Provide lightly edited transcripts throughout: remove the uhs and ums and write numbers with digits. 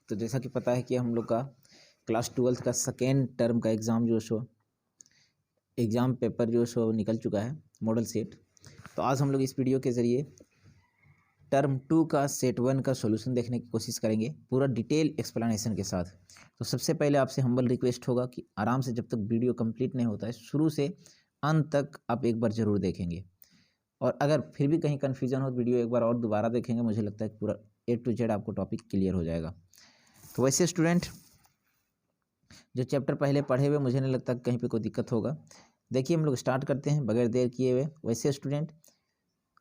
तो जैसा कि पता है कि हम लोग का क्लास 12th का सेकेंड टर्म का एग्ज़ाम पेपर निकल चुका है, मॉडल सेट। तो आज हम लोग इस वीडियो के ज़रिए टर्म 2 का सेट 1 का सॉल्यूशन देखने की कोशिश करेंगे, पूरा डिटेल एक्सप्लेनेशन के साथ। तो सबसे पहले आपसे हम्बल रिक्वेस्ट होगा कि आराम से जब तक वीडियो कंप्लीट नहीं होता है, शुरू से अंत तक आप एक बार ज़रूर देखेंगे। और अगर फिर भी कहीं कन्फ्यूजन हो तो वीडियो एक बार और दोबारा देखेंगे, मुझे लगता है पूरा A to Z आपको टॉपिक क्लियर हो जाएगा। तो वैसे स्टूडेंट जो चैप्टर पहले पढ़े हुए, मुझे नहीं लगता कहीं पे कोई दिक्कत होगा। देखिए हम लोग स्टार्ट करते हैं बगैर देर किए हुए। वैसे स्टूडेंट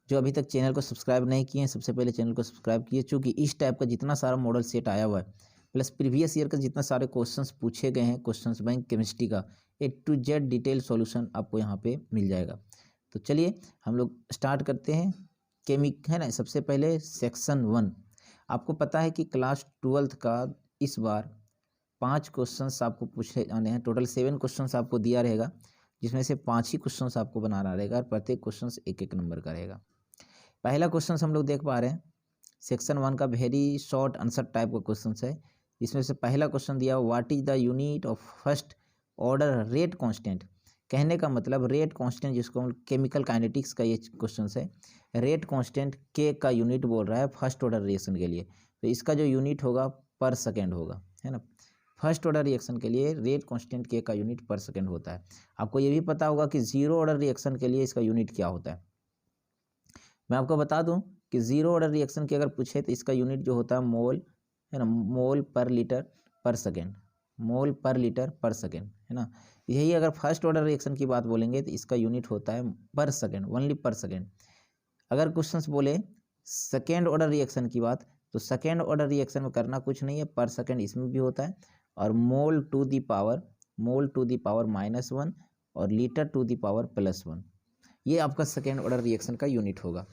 जो अभी तक चैनल को सब्सक्राइब नहीं किए हैं, सबसे पहले चैनल को सब्सक्राइब किए, चूँकि इस टाइप का जितना सारा मॉडल सेट आया हुआ है प्लस प्रीवियस ईयर का जितना सारे क्वेश्चंस पूछे गए हैं, क्वेश्चंस बैंक केमिस्ट्री का A to Z detail solution आपको यहाँ पे मिल जाएगा। तो चलिए हम लोग स्टार्ट करते हैं। है ना, सबसे पहले सेक्शन 1। आपको पता है कि क्लास 12th का इस बार 5 क्वेश्चंस आपको पूछे जाने हैं। टोटल 7 क्वेश्चंस आपको दिया रहेगा, जिसमें से 5 ही क्वेश्चंस आपको बनाना रहेगा और प्रत्येक क्वेश्चन 1-1 नंबर का रहेगा। पहला क्वेश्चन हम लोग देख पा रहे हैं, सेक्शन 1 का वेरी शॉर्ट आंसर टाइप का क्वेश्चन है। इसमें से पहला क्वेश्चन दिया, what is the unit of first order rate constant. कहने का मतलब रेट कांस्टेंट, जिसको हम केमिकल काइनेटिक्स का ये क्वेश्चन है, रेट कांस्टेंट के का यूनिट बोल रहा है फर्स्ट ऑर्डर रिएक्शन के लिए। तो इसका जो यूनिट होगा पर सेकेंड होगा, है ना। फर्स्ट ऑर्डर रिएक्शन के लिए रेट कांस्टेंट के का यूनिट पर सेकेंड होता है। आपको ये भी पता होगा कि जीरो ऑर्डर रिएक्शन के लिए इसका यूनिट क्या होता है। मैं आपको बता दूं कि जीरो ऑर्डर रिएक्शन की अगर पूछे तो इसका यूनिट जो होता है मोल, है ना, मोल पर लीटर पर सेकेंड, मोल पर लीटर पर सेकेंड, है ना। यही अगर फर्स्ट ऑर्डर रिएक्शन की बात बोलेंगे तो इसका यूनिट होता है पर सेकेंड, ओनली पर सेकेंड। अगर क्वेश्चंस बोले सेकेंड ऑर्डर रिएक्शन की बात, तो सेकेंड ऑर्डर रिएक्शन में करना कुछ नहीं है, पर सेकेंड इसमें भी होता है, और मोल टू दी पावर -1 और लीटर टू दी पावर +1, ये आपका सेकेंड ऑर्डर रिएक्शन का यूनिट होगा।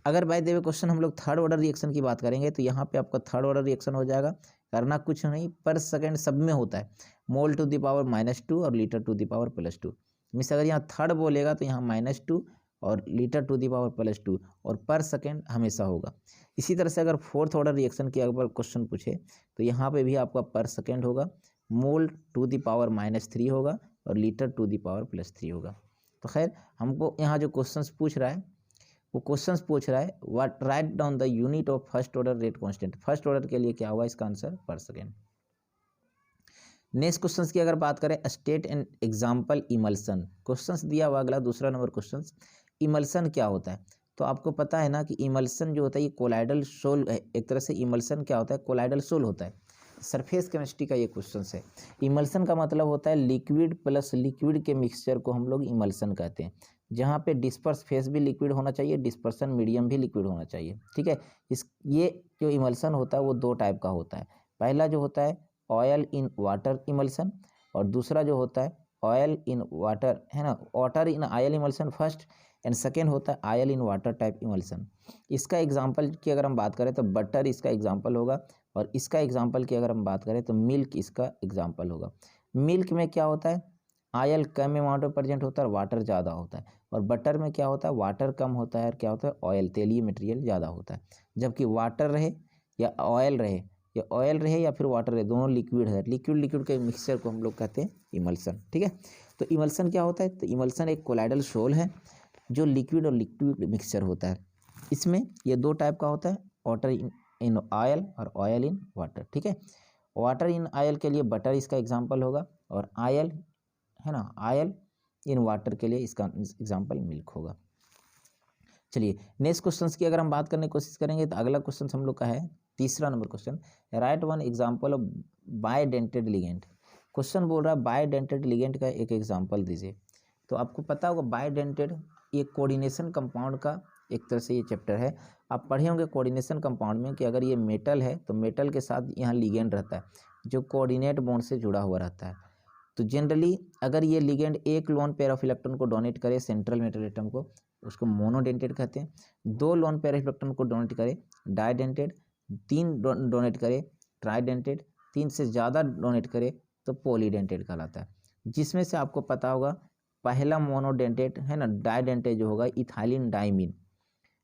अगर बाय द वे क्वेश्चन हम लोग थर्ड ऑर्डर रिएक्शन की बात करेंगे तो यहाँ पे आपका थर्ड ऑर्डर रिएक्शन हो जाएगा, करना कुछ नहीं, पर सेकेंड सब में होता है, मोल टू दी पावर -2 और litre to the power +2। Means अगर यहाँ थर्ड बोलेगा तो यहाँ -2 और लीटर टू दी पावर +2 और पर सेकेंड हमेशा होगा। इसी तरह से अगर फोर्थ ऑर्डर रिएक्शन की अगर क्वेश्चन पूछे तो यहाँ पे भी आपका पर सेकेंड होगा, मोल टू दी पावर -3 होगा और लीटर टू दी पावर +3 होगा। तो खैर हमको यहाँ जो क्वेश्चंस पूछ रहा है, वो क्वेश्चंस पूछ रहा है what right down the unit of first order rate constant. First order के लिए क्या होगा, इसका आंसर पर सेकेंड। नेक्स्ट क्वेश्चंस की अगर बात करें, state and example emulsion. Questions दिया हुआ अगला दूसरा नंबर क्वेश्चंस, इमल्सन क्या होता है। तो आपको पता है ना कि इमल्सन जो होता है ये कोलाइडल सोल है। एक तरह से इमल्सन क्या होता है, कोलाइडल सोल होता है। सरफेस केमिस्ट्री का ये क्वेश्चन है। इमल्सन का मतलब होता है लिक्विड प्लस लिक्विड के मिक्सचर को हम लोग इमल्सन कहते हैं, जहाँ पे डिस्पर्स फेस भी लिक्विड होना चाहिए, डिस्पर्सन मीडियम भी लिक्विड होना चाहिए, ठीक है। ये जो इमल्सन होता है वो 2 टाइप का होता है। पहला जो होता है ऑयल इन वाटर इमल्सन, और दूसरा जो होता है ऑयल इन वाटर, है ना, water in oil emulsion first, and second होता है oil in water type emulsion. इसका एग्जांपल की अगर हम बात करें तो बटर इसका एग्जांपल होगा, और इसका एग्जांपल की अगर हम बात करें तो मिल्क इसका एग्जांपल होगा। मिल्क में क्या होता है, आयल कम अमाउंट में प्रेजेंट होता है और वाटर ज़्यादा होता है, और बटर में क्या होता है, वाटर कम होता है और क्या होता है, ऑयल तेलीय मटेरियल ज़्यादा होता है। जबकि वाटर रहे या ऑयल रहे या फिर वाटर रहे, दोनों लिक्विड है, लिक्विड के मिक्सचर को हम लोग कहते हैं इमल्सन, ठीक है। तो इमल्सन क्या होता है, तो इमल्सन एक कोलाइडल सोल है जो लिक्विड और लिक्विड मिक्सचर होता है। इसमें ये 2 टाइप का होता है, वाटर इन ऑयल और ऑयल इन वाटर, ठीक है। वाटर इन ऑयल के लिए बटर इसका एग्जांपल होगा, और ऑयल, है ना, ऑयल इन वाटर के लिए इसका एग्जांपल मिल्क होगा। चलिए नेक्स्ट क्वेश्चंस की अगर हम बात करने की कोशिश करेंगे तो अगला क्वेश्चन हम लोग का है तीसरा number question, write one example of bidentate ligand. Question बोल रहा है बायडेंटेड लिगेंड का एक एग्जांपल दीजिए। तो आपको पता होगा बायडेंटेड ये कोऑर्डिनेशन कंपाउंड का एक तरह से ये चैप्टर है। आप पढ़े होंगे कोऑर्डिनेशन कंपाउंड में कि अगर ये मेटल है तो मेटल के साथ यहाँ लिगेंड रहता है जो कोऑर्डिनेट बॉन्ड से जुड़ा हुआ रहता है। तो जनरली अगर ये लिगेंड एक लोन पेयर ऑफ इलेक्ट्रॉन को डोनेट करे सेंट्रल मेटल एटम को, उसको मोनोडेंटेड कहते हैं। 2 लोन पेयर ऑफ इलेक्ट्रॉन को डोनेट करे डाइडेंटेड, 3 डोनेट करे ट्राइडेंटेड, 3 से ज़्यादा डोनेट करे तो पॉलीडेंटेड कहलाता है। जिसमें से आपको पता होगा पहला मोनोडेंटेड, है ना, डाइडेंटेड जो होगा इथाइलिन डाइमीन,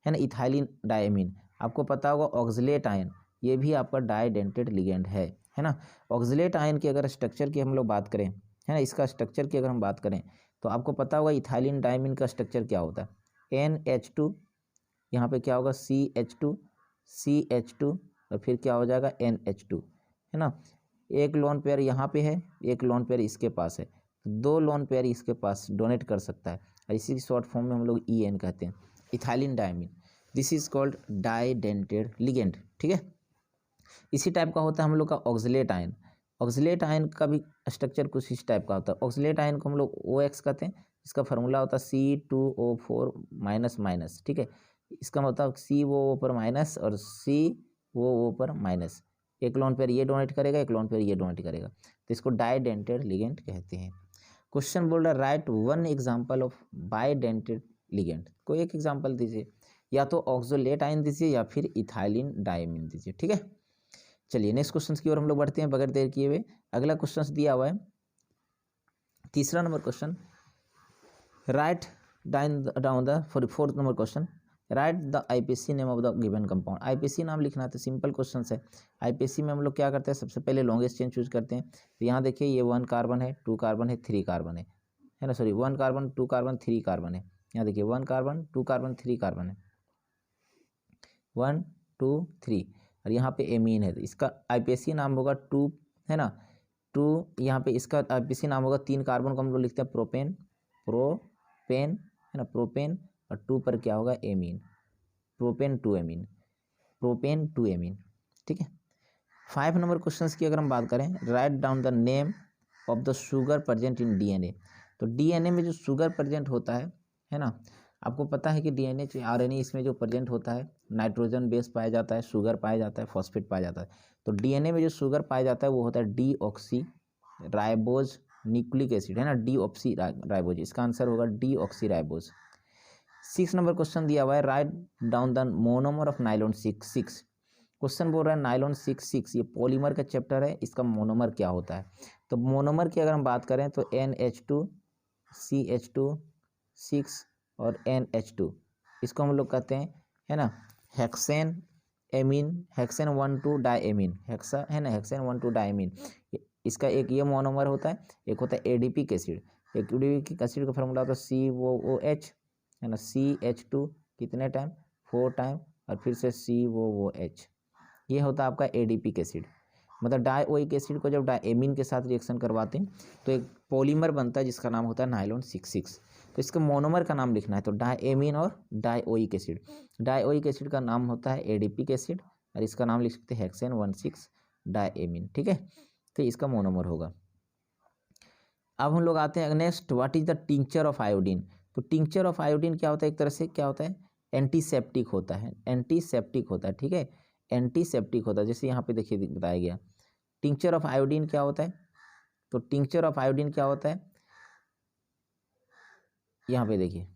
है ना, इथाइलिन डाइमीन। आपको पता होगा ऑक्सलेट आयन, ये भी आपका डाइडेंटेड लिगेंड है ना। ऑक्सलेट आयन की अगर स्ट्रक्चर की हम लोग बात करें, है ना, इसका स्ट्रक्चर की अगर हम बात करें तो आपको पता होगा इथाइलिन डायमीन का स्ट्रक्चर क्या होता है, NH2, यहाँ पे क्या होगा CH2 और फिर क्या हो जाएगा NH2, है ना। एक लोन पेयर यहाँ पे है, एक लोन पेयर इसके पास है, तो 2 लोन पेयर इसके पास डोनेट कर सकता है, और इसी की शॉर्ट फॉर्म में हम लोग EN कहते हैं, ethylene diamine. This is called डाइडेंटेड ligand, ठीक है। इसी टाइप का होता है हम लोग का ऑक्सलेट आयन। ऑक्सलेट आयन का भी स्ट्रक्चर कुछ इस टाइप का होता है। ऑक्सलेट आयन को हम लोग OX कहते हैं, इसका फार्मूला होता है C2O4 माइनस माइनस, ठीक है। इसका मतलब COO पर माइनस और COO पर माइनस, एक लोन पेयर ये डोनेट करेगा, एक लोन पेयर ये डोनेट करेगा, तो इसको डाइडेंटेड लिगेंड कहते हैं। क्वेश्चन बोल रहा है right one example of bidentate ligand, कोई एक एग्जाम्पल दीजिए, या तो ऑक्सोलेट आयन दीजिए या फिर इथाइलिन डायमीन दीजिए, ठीक है। चलिए नेक्स्ट क्वेश्चन की ओर हम लोग बढ़ते हैं बगैर देर किए हुए। अगला क्वेश्चन दिया हुआ है 3रा number question, write down the for 4th number question, write the IPC name of the given compound. IPC नाम लिखना है, तो सिंपल क्वेश्चन है। IPC में हम लोग क्या करते हैं, सबसे पहले लॉन्गेस्ट चेन चूज करते हैं। तो यहाँ देखिए ये 1 कार्बन है, 2 कार्बन है, 3 कार्बन है ना, सॉरी 1 कार्बन 2 कार्बन 3 कार्बन है। यहाँ देखिए 1 कार्बन 2 कार्बन 3 कार्बन है, 1 2 3, और यहाँ पे एमीन है, तो इसका IPC नाम होगा 2, है ना, 2। यहाँ पे इसका IPC नाम होगा 3 कार्बन को हम लोग लिखते हैं प्रोपेन, है ना, प्रोपेन, और 2 पर क्या होगा एमीन, प्रोपेन 2 एमीन, ठीक है। 5 नंबर क्वेश्चन की अगर हम बात करें, right down the name of the sugar present in DNA। तो DNA में जो शुगर प्रेजेंट होता है ना, आपको पता है कि DNA RNA इसमें जो प्रेजेंट होता है, नाइट्रोजन बेस पाया जाता है, शुगर पाया जाता है, फॉस्फेट पाया जाता है। तो DNA में जो शुगर पाया जाता है वो होता है डीऑक्सी राइबोज न्यूक्लिक एसिड, है ना, डीऑक्सी राइबोज, इसका आंसर होगा डीऑक्सी राइबोज। 6 नंबर क्वेश्चन दिया हुआ है, right down the monomer of nylon 6। Question बोल रहा है नाइलॉन 6, ये पॉलीमर का चैप्टर है, इसका मोनोमर क्या होता है। तो मोनोमर की अगर हम बात करें तो NH2 CH2 6 और NH2, इसको हम लोग कहते हैं, है ना, हेक्सेन एमीन, हेक्सेन 1,2 डायएमीन, हेक्सा, है ना, हेक्सेन 1,2 डायमीन। इसका एक ये मोनोमर होता है, एक होता है एडीपिक एसिड। एक एडीपिक एसिड का फॉर्मूला होता है COOH, है ना, CH2 कितने टाइम, 4 टाइम, और फिर से COOH, ये होता है आपका एडीपिक एसिड। मतलब डाइओइक एसिड को जब डायएमीन के साथ रिएक्शन करवाते हैं तो एक पॉलीमर बनता है जिसका नाम होता है नाइलॉन 6। तो इसके मोनोमर का नाम लिखना है, तो डायएमीन और डाइओइक एसिड। डाइओइक एसिड का नाम होता है एडीपिक एसिड, और इसका नाम लिख सकते हैं हेक्सेन 1,6 डायएमीन, ठीक है। तो इसका मोनोमर होगा। अब हम लोग आते हैं next, what is the tincture of iodine. तो टिंचर ऑफ आयोडीन क्या होता है, एक तरह से क्या होता है, एंटीसेप्टिक होता है, एंटीसेप्टिक होता है, ठीक है, एंटीसेप्टिक होता है। जैसे यहाँ पे देखिए बताया गया टिंचर ऑफ आयोडीन क्या होता है। तो टिंचर ऑफ आयोडीन क्या होता है, यहाँ पे देखिए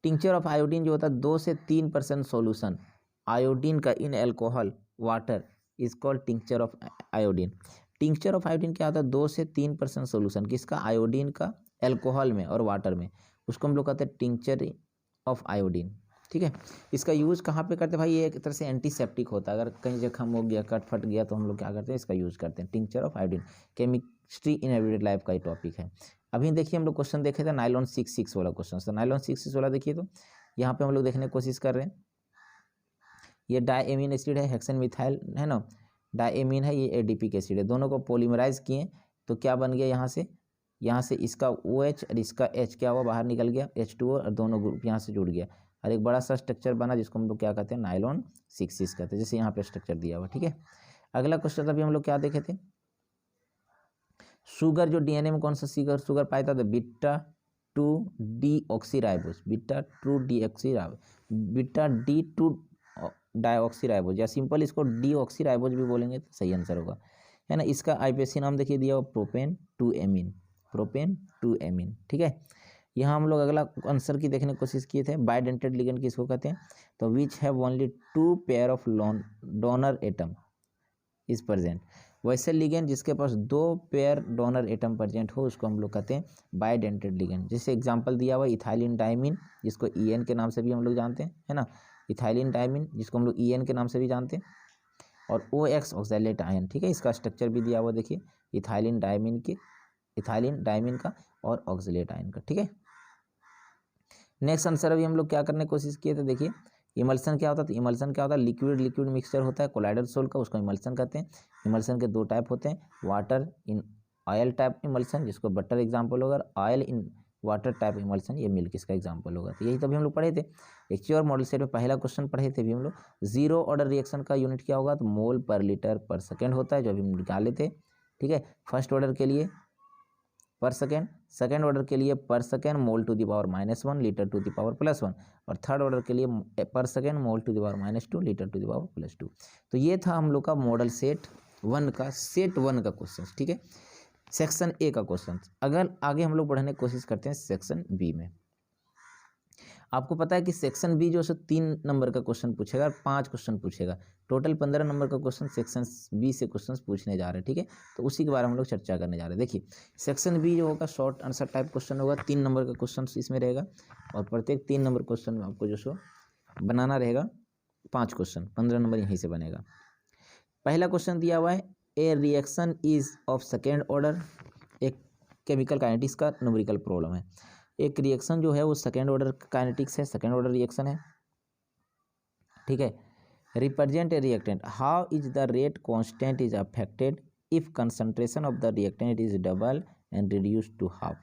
टिंचर ऑफ आयोडीन जो होता है 2 से 3% सॉल्यूशन आयोडीन का in alcohol water is called tincture of iodine. Tincture of iodine क्या होता है, 2 से 3% सॉल्यूशन किसका, आयोडीन का, अल्कोहल में और वाटर में, उसको हम लोग कहते हैं टिंचर ऑफ आयोडीन, ठीक है। इसका यूज़ कहाँ पे करते हैं भाई, ये एक तरह से एंटीसेप्टिक होता है, अगर कहीं जख्म हो गया, कट फट गया, तो हम लोग क्या करते हैं, इसका यूज़ करते हैं, tincture of iodine. Chemistry in everyday life का ही टॉपिक है। अभी देखिए हम लोग क्वेश्चन देखे थे नाइलॉन 6 वाला क्वेश्चन, तो नाइलॉन 6 वाला देखिए, तो यहाँ पे हम लोग देखने की कोशिश कर रहे हैं, ये डायएमीन एसिड है, हेक्सेन मिथाइल, है ना, डायएमीन है, ये एडीपिक एसिड है, दोनों को पॉलीमराइज किए तो क्या बन गया, यहाँ से इसका OH और इसका H क्या हुआ, बाहर निकल गया H2O, और दोनों ग्रुप यहाँ से जुड़ गया, और एक बड़ा सा स्ट्रक्चर बना जिसको हम लोग क्या कहते हैं, नाइलॉन 6 कहते हैं, जैसे यहाँ पे स्ट्रक्चर दिया हुआ, ठीक है। अगला क्वेश्चन अभी हम लोग क्या देखे थे, शुगर जो DNA में कौन सा शुगर पाया था, बीटा 2 डीऑक्सीराइबोज, बीटा 2 डाइऑक्सीराइबोज, या सिंपल इसको डीऑक्सीराइबोज भी बोलेंगे तो सही आंसर होगा, है ना। इसका IPC नाम देखिए दिया हुआ प्रोपेन 2 एमीन, ठीक है। यहाँ हम लोग अगला आंसर की देखने की कोशिश किए थे, बाइडेंटेड लिगेंड किसको कहते हैं, तो which have only 2 pair of donor atom is present. वैसे लिगेंड जिसके पास 2 पेयर डोनर एटम प्रेजेंट हो उसको हम लोग कहते हैं बाइडेंटेड लिगेंड। जैसे एग्जांपल दिया हुआ इथाइलिन डायमीन, जिसको EN के नाम से भी हम लोग जानते हैं, है ना, इथाइलिन डायमीन जिसको हम लोग EN के नाम से भी जानते हैं, और OX ऑक्सैलेट आयन, ठीक है। इसका स्ट्रक्चर भी दिया हुआ देखिए, इथाइलिन डायमीन का और ऑक्सैलेट आयन का, ठीक है। नेक्स्ट आंसर अभी हम लोग क्या करने की कोशिश किए थे, देखिए इमल्सन क्या होता है। तो इमल्सन क्या होता है, लिक्विड लिक्विड मिक्सचर होता है कोलाइडल सोल का, उसको इमल्सन कहते हैं। इमल्सन के दो टाइप होते हैं, water in oil type emulsion, जिसको बटर एग्जाम्पल होगा, oil in water type emulsion, ये मिल्क इसका एग्जाम्पल होगा। तो यही तभी हम लोग पढ़े थे एक्चुअल और मॉडल सेट में, पहला क्वेश्चन पढ़े थे भी हम लोग। जीरो ऑर्डर रिएक्शन का यूनिट क्या होगा, तो मोल पर लीटर पर सेकेंड होता है, जो अभी हम निकाले थे, ठीक है। फर्स्ट ऑर्डर के लिए पर सेकेंड, सेकेंड ऑर्डर के लिए पर second mole to the power -1 litre to the power +1, और थर्ड ऑर्डर के लिए पर second mole to the power -2 litre to the power +2। तो ये था हम लोग का मॉडल सेट 1 का क्वेश्चन, ठीक है, सेक्शन ए का क्वेश्चन। अगर आगे हम लोग बढ़ने की कोशिश करते हैं सेक्शन बी में। आपको पता है कि सेक्शन बी जो है 3 नंबर का क्वेश्चन पूछेगा और 5 क्वेश्चन पूछेगा, टोटल 15 नंबर का क्वेश्चन सेक्शन बी से क्वेश्चन पूछने जा रहे हैं, ठीक है। तो उसी के बारे में हम लोग चर्चा करने जा रहे हैं। देखिए सेक्शन बी जो होगा शॉर्ट आंसर टाइप क्वेश्चन होगा, 3 नंबर का क्वेश्चन इसमें रहेगा, और प्रत्येक 3 नंबर क्वेश्चन में आपको जो सो बनाना रहेगा 5 क्वेश्चन, 15 नंबर यहीं से बनेगा। पहला क्वेश्चन दिया हुआ है, a reaction is of second order, एक केमिकल काइनेटिक्स का न्यूमेरिकल प्रॉब्लम है। एक रिएक्शन जो है वो सेकेंड ऑर्डर काइनेटिक्स है, सेकेंड ऑर्डर रिएक्शन है, ठीक है। Represent a reactant, how is the rate constant is affected if concentration of the reactant is double and reduce to half.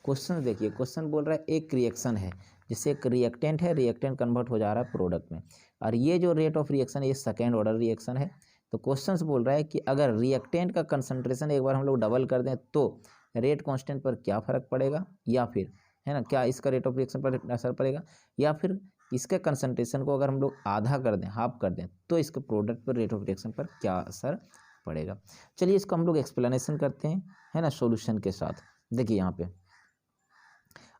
Question देखिए, क्वेश्चन बोल रहा है एक रिएक्शन है, जिससे एक रिएक्टेंट है, रिएक्टेंट कन्वर्ट हो जा रहा है प्रोडक्ट में, और ये जो रेट ऑफ रिएक्शन है ये सेकेंड ऑर्डर रिएक्शन है। तो क्वेश्चन बोल रहा है कि अगर रिएक्टेंट का कंसंट्रेशन एक बार हम लोग डबल कर दें तो रेट कांस्टेंट पर क्या फ़र्क पड़ेगा, या फिर है ना क्या इसका रेट ऑफ रिएक्शन पर असर पड़ेगा, या फिर इसके कंसंट्रेशन को अगर हम लोग आधा कर दें, हाफ कर दें, तो इसके प्रोडक्ट पर रेट ऑफ रिएक्शन पर क्या असर पड़ेगा। चलिए इसको हम लोग एक्सप्लेनेशन करते हैं, है ना, सॉल्यूशन के साथ। देखिए यहाँ पे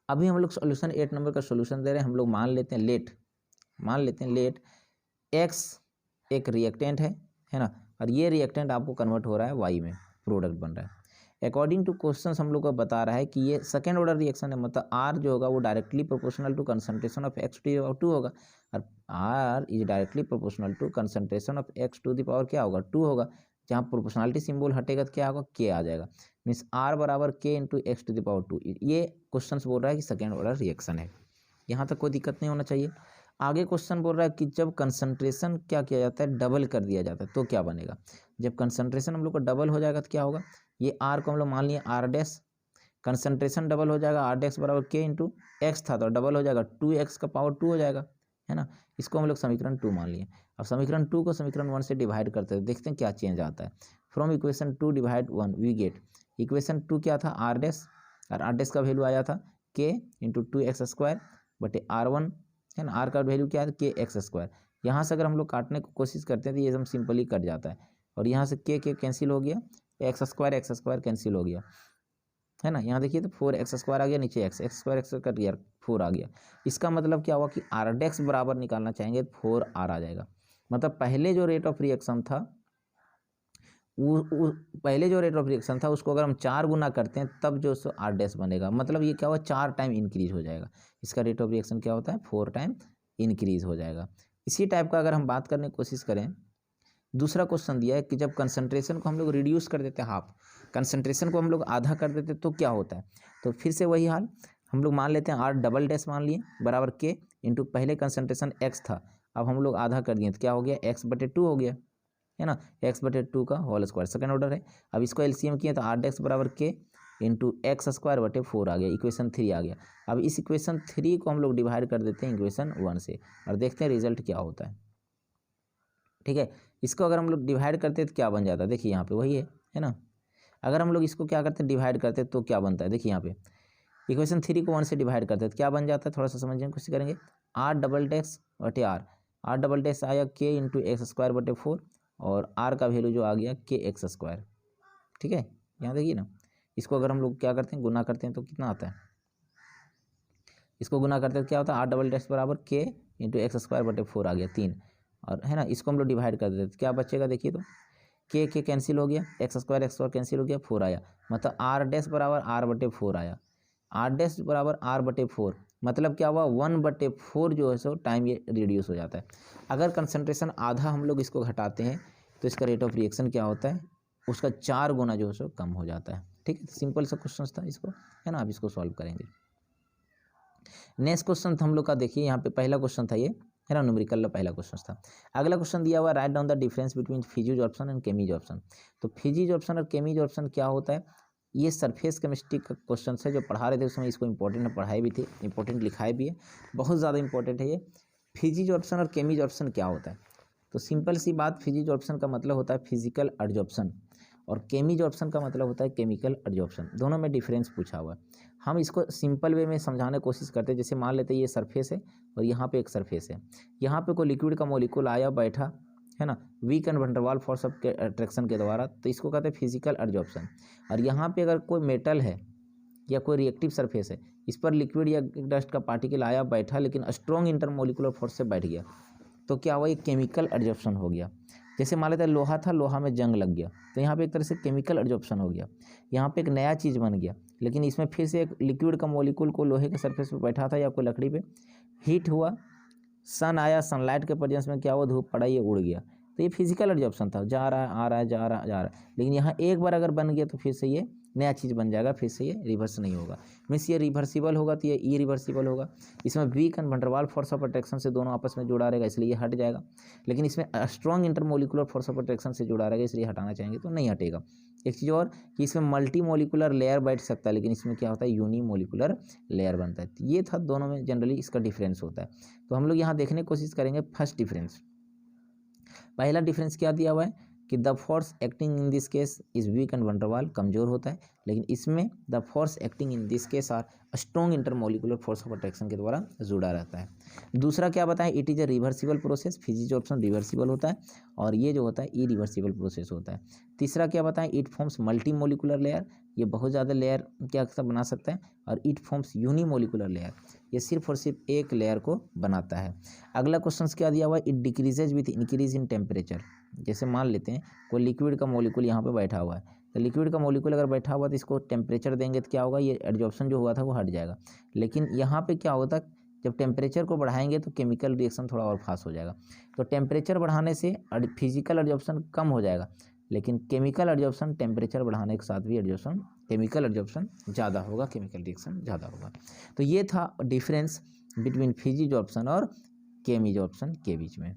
अभी हम लोग सॉल्यूशन 8 नंबर का सॉल्यूशन दे रहे हैं। हम लोग मान लेते हैं लेट एक्स एक रिएक्टेंट है ना, और ये रिएक्टेंट आपको कन्वर्ट हो रहा है वाई में, प्रोडक्ट बन रहा है। अकॉर्डिंग टू क्वेश्चन हम लोग को बता रहा है कि ये सेकेंड ऑर्डर रिएक्शन है, मतलब आर जो होगा वो directly proportional to concentration of x to the power 2 होगा, और r is directly proportional to concentration of x to the power क्या होगा 2 होगा। जहाँ प्रोपोर्शनलिटी सिंबल हटेगा तो क्या होगा, के आ जाएगा, मीन्स आर बराबर के into x to the power 2। ये क्वेश्चन बोल रहा है कि सेकेंड ऑर्डर रिएक्शन है, यहाँ तक कोई दिक्कत नहीं होना चाहिए। आगे क्वेश्चन बोल रहा है कि जब कंसंट्रेशन क्या किया जाता है, डबल कर दिया जाता है, तो क्या बनेगा। जब कंसंट्रेशन हम लोग को डबल हो जाएगा तो क्या होगा, ये आर को हम लोग मान लिए आर डैश, कंसंट्रेशन डबल हो जाएगा, आर डैश बराबर के इंटू एक्स था तो डबल हो जाएगा 2x का पावर 2 हो जाएगा, है ना। इसको हम लोग समीकरण 2 मान लिए। अब समीकरण 2 को समीकरण 1 से डिवाइड करते हैं, देखते हैं क्या चेंज आता है। From equation 2 divide 1 we get, equation 2 क्या था, आर डैश, और आर डैश का वैल्यू आया था के इंटू 2x² बटे R1, है ना। आर का वैल्यू क्या है, के एक्स स्क्वायर। यहाँ से अगर हम लोग काटने की कोशिश करते हैं तो ये एकदम सिंपली कट जाता है, और यहाँ से के कैंसिल हो गया, एक्स स्क्वायर कैंसिल हो गया, है ना। यहाँ देखिए तो 4x² आ गया, नीचे एक्स स्क्वायर कट गया, 4 आ गया। इसका मतलब क्या हुआ कि आर डेक्स बराबर निकालना चाहेंगे तो 4r आ जाएगा। मतलब पहले जो रेट ऑफ रिएक्शन था उसको अगर हम 4 गुना करते हैं तब जो सो आर डैश बनेगा, मतलब ये क्या हुआ 4 टाइम इंक्रीज हो जाएगा। इसका रेट ऑफ रिएक्शन क्या होता है, 4 टाइम इंक्रीज हो जाएगा। इसी टाइप का अगर हम बात करने की कोशिश करें, दूसरा क्वेश्चन दिया है कि जब कंसंट्रेशन को हम लोग रिड्यूस कर देते हैं हाफ, कंसंट्रेशन को हम लोग आधा कर देते तो क्या होता है। तो फिर से वही हाल, हम लोग मान लेते हैं आर डबल डैश मान लिए बराबर के इंटू पहले कंसंट्रेशन एक्स था, अब हम लोग आधा कर दिए तो क्या हो गया, x/2 हो गया, है ना। x/2 का होल स्क्वायर सेकेंड ऑर्डर है। अब इसको एलसीएम किया तो आर डेक्स बराबर के इंटू x²/4 आ गया, इक्वेशन 3 आ गया। अब इस इक्वेशन 3 को हम लोग डिवाइड कर देते हैं इक्वेशन 1 से, और देखते हैं रिजल्ट क्या होता है, ठीक है। इसको अगर हम लोग डिवाइड करते हैं तो क्या बन जाता है, देखिए यहाँ पे वही है ना। अगर हम लोग इसको क्या करते हैं, डिवाइड करते हैं तो क्या बनता है, देखिए यहाँ पे इक्वेशन 3 को 1 से डिवाइड करते हैं तो क्या बन जाता है, थोड़ा सा समझने की कोशिश करेंगे। आर डबल डैश आया के इंटू x²/4, और r का वैल्यू जो आ गया के x², ठीक है। यहाँ देखिए ना, इसको अगर हम लोग क्या करते हैं, गुना करते हैं तो कितना आता है, इसको गुना करते हैं तो क्या होता है, आर डबल डैश बराबर के इंटू x²/4 आ गया 3, और है ना इसको हम लोग डिवाइड कर देते हैं तो क्या बचेगा, देखिए तो के कैंसिल हो गया, x² कैंसिल हो गया, 4 आया, मतलब आर डैश बराबर r/4 आया, आर डैश बराबर r/4, मतलब क्या हुआ 1/4 जो है सो टाइम ये रिड्यूस हो जाता है। अगर कंसंट्रेशन आधा हम लोग इसको घटाते हैं तो इसका रेट ऑफ रिएक्शन क्या होता है, उसका 4 गुना जो है सो कम हो जाता है। ठीक है, सिंपल सा क्वेश्चन था इसको, है ना। आप इसको सॉल्व करेंगे। नेक्स्ट क्वेश्चन हम लोग का देखिए, यहाँ पे पहला क्वेश्चन था ये, है ना, न्यूमेरिकल का पहला क्वेश्चन था। अगला क्वेश्चन दिया हुआ, write down the difference between physisorption and chemisorption. तो फिजिजॉर्प्शन और केमिजॉर्प्शन क्या होता है, ये सरफेस केमिस्ट्री का क्वेश्चन है जो पढ़ा रहे थे उसमें, इसको इंपॉर्टेंट पढ़ाए भी थे, इंपॉर्टेंट लिखाए भी है, बहुत ज़्यादा इंपॉर्टेंट है ये। फिजिजॉर्प्शन और केमिजॉर्प्शन क्या होता है, तो सिंपल सी बात, फिजिजॉर्प्शन का मतलब होता है फिजिकल एडजॉर्प्शन और केमिजॉर्प्शन का मतलब होता है केमिकल एडजॉर्प्शन। दोनों में डिफरेंस पूछा हुआ है। हम इसको सिंपल वे में समझाने की कोशिश करते हैं। जैसे मान लेते हैं ये सरफेस है और यहाँ पे एक सरफेस है, यहाँ पे कोई लिक्विड का मॉलिक्यूल आया बैठा, है ना, weak and van der Waals force of attraction के द्वारा, तो इसको कहते हैं फिजिकल एडजॉर्प्शन। और यहाँ पे अगर कोई मेटल है या कोई रिएक्टिव सरफेस है, इस पर लिक्विड या डस्ट का पार्टिकल आया बैठा, लेकिन स्ट्रॉन्ग इंटरमोलिकुलर फोर्स से बैठ गया, तो क्या हुआ, ये केमिकल एडजॉर्प्शन हो गया। जैसे मान लेते हैं लोहा था, लोहा में जंग लग गया, तो यहाँ पे एक तरह से केमिकल एडजॉर्प्शन हो गया। यहाँ पे एक नया चीज़ बन गया, लेकिन इसमें फिर से एक लिक्विड का मॉलिक्यूल को लोहे के सरफेस पर बैठा था या कोई लकड़ी पे, हीट हुआ, सन आया, सनलाइट के प्रेजेंस में क्या हुआ, धूप पड़ा, ये उड़ गया, तो ये फिजिकल एडजॉर्प्शन था, जा रहा है, आ रहा है, जा रहा है, जा रहा है। लेकिन यहाँ एक बार अगर बन गया तो फिर से ये नया चीज़ बन जाएगा, फिर से ये रिवर्स नहीं होगा। मीन्स ये रिवर्सिबल होगा तो ये इरिवर्सिबल होगा। इसमें weak and van der Waals force of attraction से दोनों आपस में जुड़ा रहेगा, इसलिए ये हट जाएगा। लेकिन इसमें strong intermolecular force of attraction से जुड़ा रहेगा, इसलिए हटाना चाहेंगे तो नहीं हटेगा। एक चीज़ और कि इसमें मल्टी मोलिकुलर लेयर बैठ सकता है, लेकिन इसमें क्या होता है, यूनी मोलिकुलर लेयर बनता है। ये था, दोनों में जनरली इसका डिफरेंस होता है। तो हम लोग यहाँ देखने की कोशिश करेंगे फर्स्ट डिफरेंस। पहला डिफरेंस क्या दिया हुआ है कि the force acting in this case is weak and van der Waals कमजोर होता है, लेकिन इसमें the force acting in this case are strong intermolecular force of attraction के द्वारा जुड़ा रहता है। दूसरा क्या बताएं, it is a reversible process, physisorption reversible होता है और ये जो होता है इरिवर्सिबल प्रोसेस होता है। तीसरा क्या बताएं, it forms multi molecular layer, ये बहुत ज़्यादा लेयर क्या बना सकता है, और इट फॉर्म्स यूनिमोलिकुलर लेयर, ये सिर्फ और सिर्फ एक लेयर को बनाता है। अगला क्वेश्चन क्या दिया हुआ है, it decreases with increase in temperature. जैसे मान लेते हैं कोई लिक्विड का मॉलिक्यूल यहाँ पे बैठा हुआ है, तो लिक्विड का मॉलिक्यूल अगर बैठा हुआ तो इसको टेम्परेचर देंगे तो क्या होगा, ये एडजॉर्प्शन जो हुआ था वो हट जाएगा। लेकिन यहाँ पे क्या होता है, जब टेम्परेचर को बढ़ाएंगे तो केमिकल रिएक्शन थोड़ा और फास्ट हो जाएगा। तो टेम्परेचर बढ़ाने से फिजिकल एडजॉर्प्शन कम हो जाएगा, लेकिन केमिकल एडजॉर्प्शन टेम्परेचर बढ़ाने के साथ भी एडजॉर्प्शन, केमिकल एडजॉर्प्शन ज़्यादा होगा, केमिकल रिएक्शन ज़्यादा होगा। तो ये था डिफरेंस बिटवीन फिजिजॉर्प्शन और केमिजॉर्प्शन के बीच में।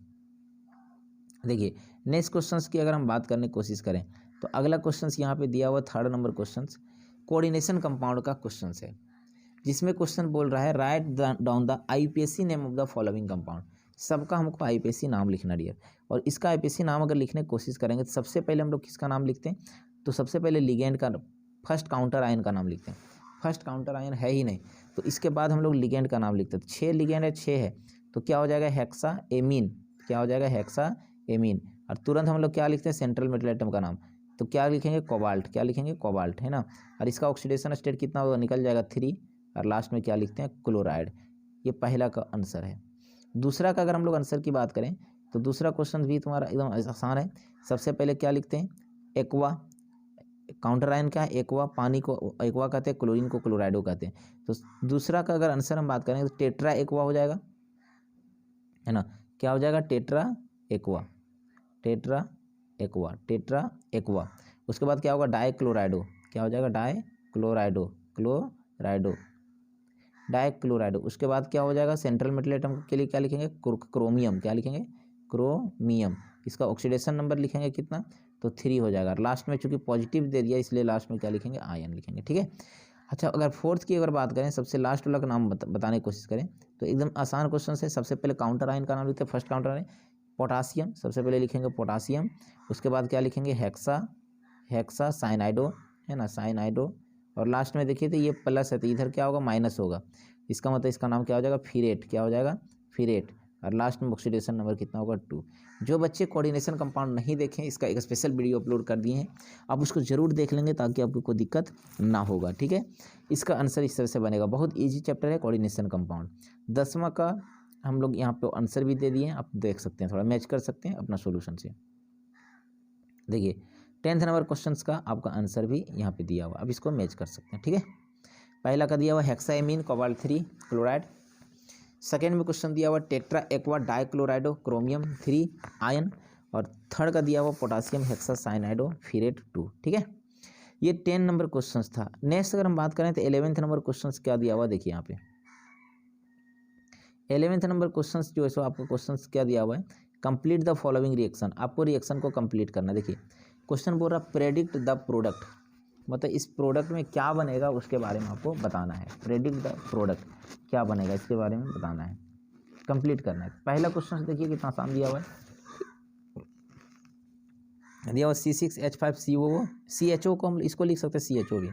देखिए नेक्स्ट क्वेश्चंस की अगर हम बात करने की कोशिश करें तो अगला क्वेश्चंस यहाँ पे दिया हुआ 3rd number questions coordination compound का क्वेश्चन है, जिसमें क्वेश्चन बोल रहा है right down the IUPAC name of the following compound. सबका हमको आईपीएसी नाम लिखना डियर, और इसका आईपीएसी नाम अगर लिखने की कोशिश करेंगे तो सबसे पहले हम लोग किसका नाम लिखते हैं, तो सबसे पहले लिगेंड का, फर्स्ट काउंटर आयन का नाम लिखते हैं। फर्स्ट काउंटर आयन है ही नहीं, तो इसके बाद हम लोग लिगेंड का नाम लिखते हैं। 6 लिगेंड है, 6 है, तो क्या हो जाएगा, हेक्सा एमीन, क्या हो जाएगा, हेक्सा एमीन। और तुरंत हम लोग क्या लिखते हैं, सेंट्रल मेटल एटम का नाम, तो क्या लिखेंगे, कोबाल्ट, क्या लिखेंगे, कोबाल्ट, है ना। और इसका ऑक्सीडेशन स्टेट कितना होगा, निकल जाएगा 3, और लास्ट में क्या लिखते हैं, क्लोराइड। ये पहला का आंसर है। दूसरा का अगर हम लोग आंसर की बात करें तो दूसरा क्वेश्चन भी तुम्हारा एकदम आसान है। सबसे पहले क्या लिखते हैं, एक्वा, काउंटर आयन क्या है, एक्वा, पानी को एक्वा कहते हैं, क्लोरीन को क्लोराइडो कहते हैं। तो दूसरा का अगर आंसर हम बात करें तो टेट्रा एक्वा हो जाएगा, है ना, क्या हो जाएगा, tetra aqua, tetra aqua, tetra aqua. उसके बाद क्या होगा, डाई क्लोराइडो, क्या हो जाएगा, डाई क्लोराइडो, क्लोराइडो, डाई क्लोराइडो। उसके बाद क्या हो जाएगा, सेंट्रल मेटल एटम के लिए क्या लिखेंगे, क्रोमियम, क्या लिखेंगे, क्रोमियम। इसका ऑक्सीडेशन नंबर लिखेंगे कितना, तो 3 हो जाएगा। लास्ट में चूंकि पॉजिटिव दे दिया इसलिए लास्ट में क्या लिखेंगे, आयन लिखेंगे, ठीक है। अच्छा अगर फोर्थ की अगर बात करें, सबसे लास्ट वाला का नाम बताने की कोशिश करें तो एकदम आसान क्वेश्चन है। सबसे पहले काउंटर आयन का नाम लिखते हैं, फर्स्ट काउंटर आयन पोटासियम, सबसे पहले लिखेंगे पोटासियम। उसके बाद क्या लिखेंगे, हेक्सा, हेक्सा साइनाइडो, है ना, साइनाइडो। और लास्ट में देखिए तो ये प्लस है तो इधर क्या होगा, माइनस होगा, इसका मतलब इसका नाम क्या हो जाएगा, फिरेट, क्या हो जाएगा, फिरेट। और लास्ट में ऑक्सीडेशन नंबर कितना होगा, 2। जो बच्चे कोऑर्डिनेशन कंपाउंड नहीं देखें, इसका एक स्पेशल वीडियो अपलोड कर दिए हैं, आप उसको जरूर देख लेंगे ताकि आपको कोई दिक्कत ना होगा, ठीक है। इसका आंसर इस तरह से बनेगा, बहुत ईजी चैप्टर है कोऑर्डिनेशन कंपाउंड। 10वां का हम लोग यहाँ पे आंसर भी दे दिए हैं, आप देख सकते हैं, थोड़ा मैच कर सकते हैं अपना सोल्यूशन से। देखिए 10th नंबर क्वेश्चन का आपका आंसर भी यहाँ पे दिया हुआ, अब इसको मैच कर सकते हैं, ठीक है। पहला का दिया हुआ हेक्साएमीन कोबाल्ट 3 क्लोराइड। सेकेंड में क्वेश्चन दिया हुआ tetra aqua die क्लोराइडो chromium 3 ion. और थर्ड का दिया हुआ पोटासियम हेक्सासाइनाइडोफिरेट 2। ठीक है, ये 10 नंबर क्वेश्चन था। नेक्स्ट अगर हम बात करें तो 11th नंबर क्वेश्चन क्या दिया हुआ देखिए यहाँ पे 11th नंबर क्वेश्चन जो है सो आपको क्वेश्चन क्या दिया हुआ है, कंप्लीट द फॉलोइंग रिएक्शन, आपको रिएक्शन को कंप्लीट करना। देखिए क्वेश्चन बोल रहा प्रेडिक्ट द प्रोडक्ट, मतलब इस प्रोडक्ट में क्या बनेगा उसके बारे में आपको बताना है। प्रेडिक्ट द प्रोडक्ट क्या बनेगा इसके बारे में बताना है, कंप्लीट करना है। पहला क्वेश्चन देखिए कितना आसान दिया हुआ है, दिया हुआ C6H5COO, CHO को हम इसको लिख सकते हैं CHO भी,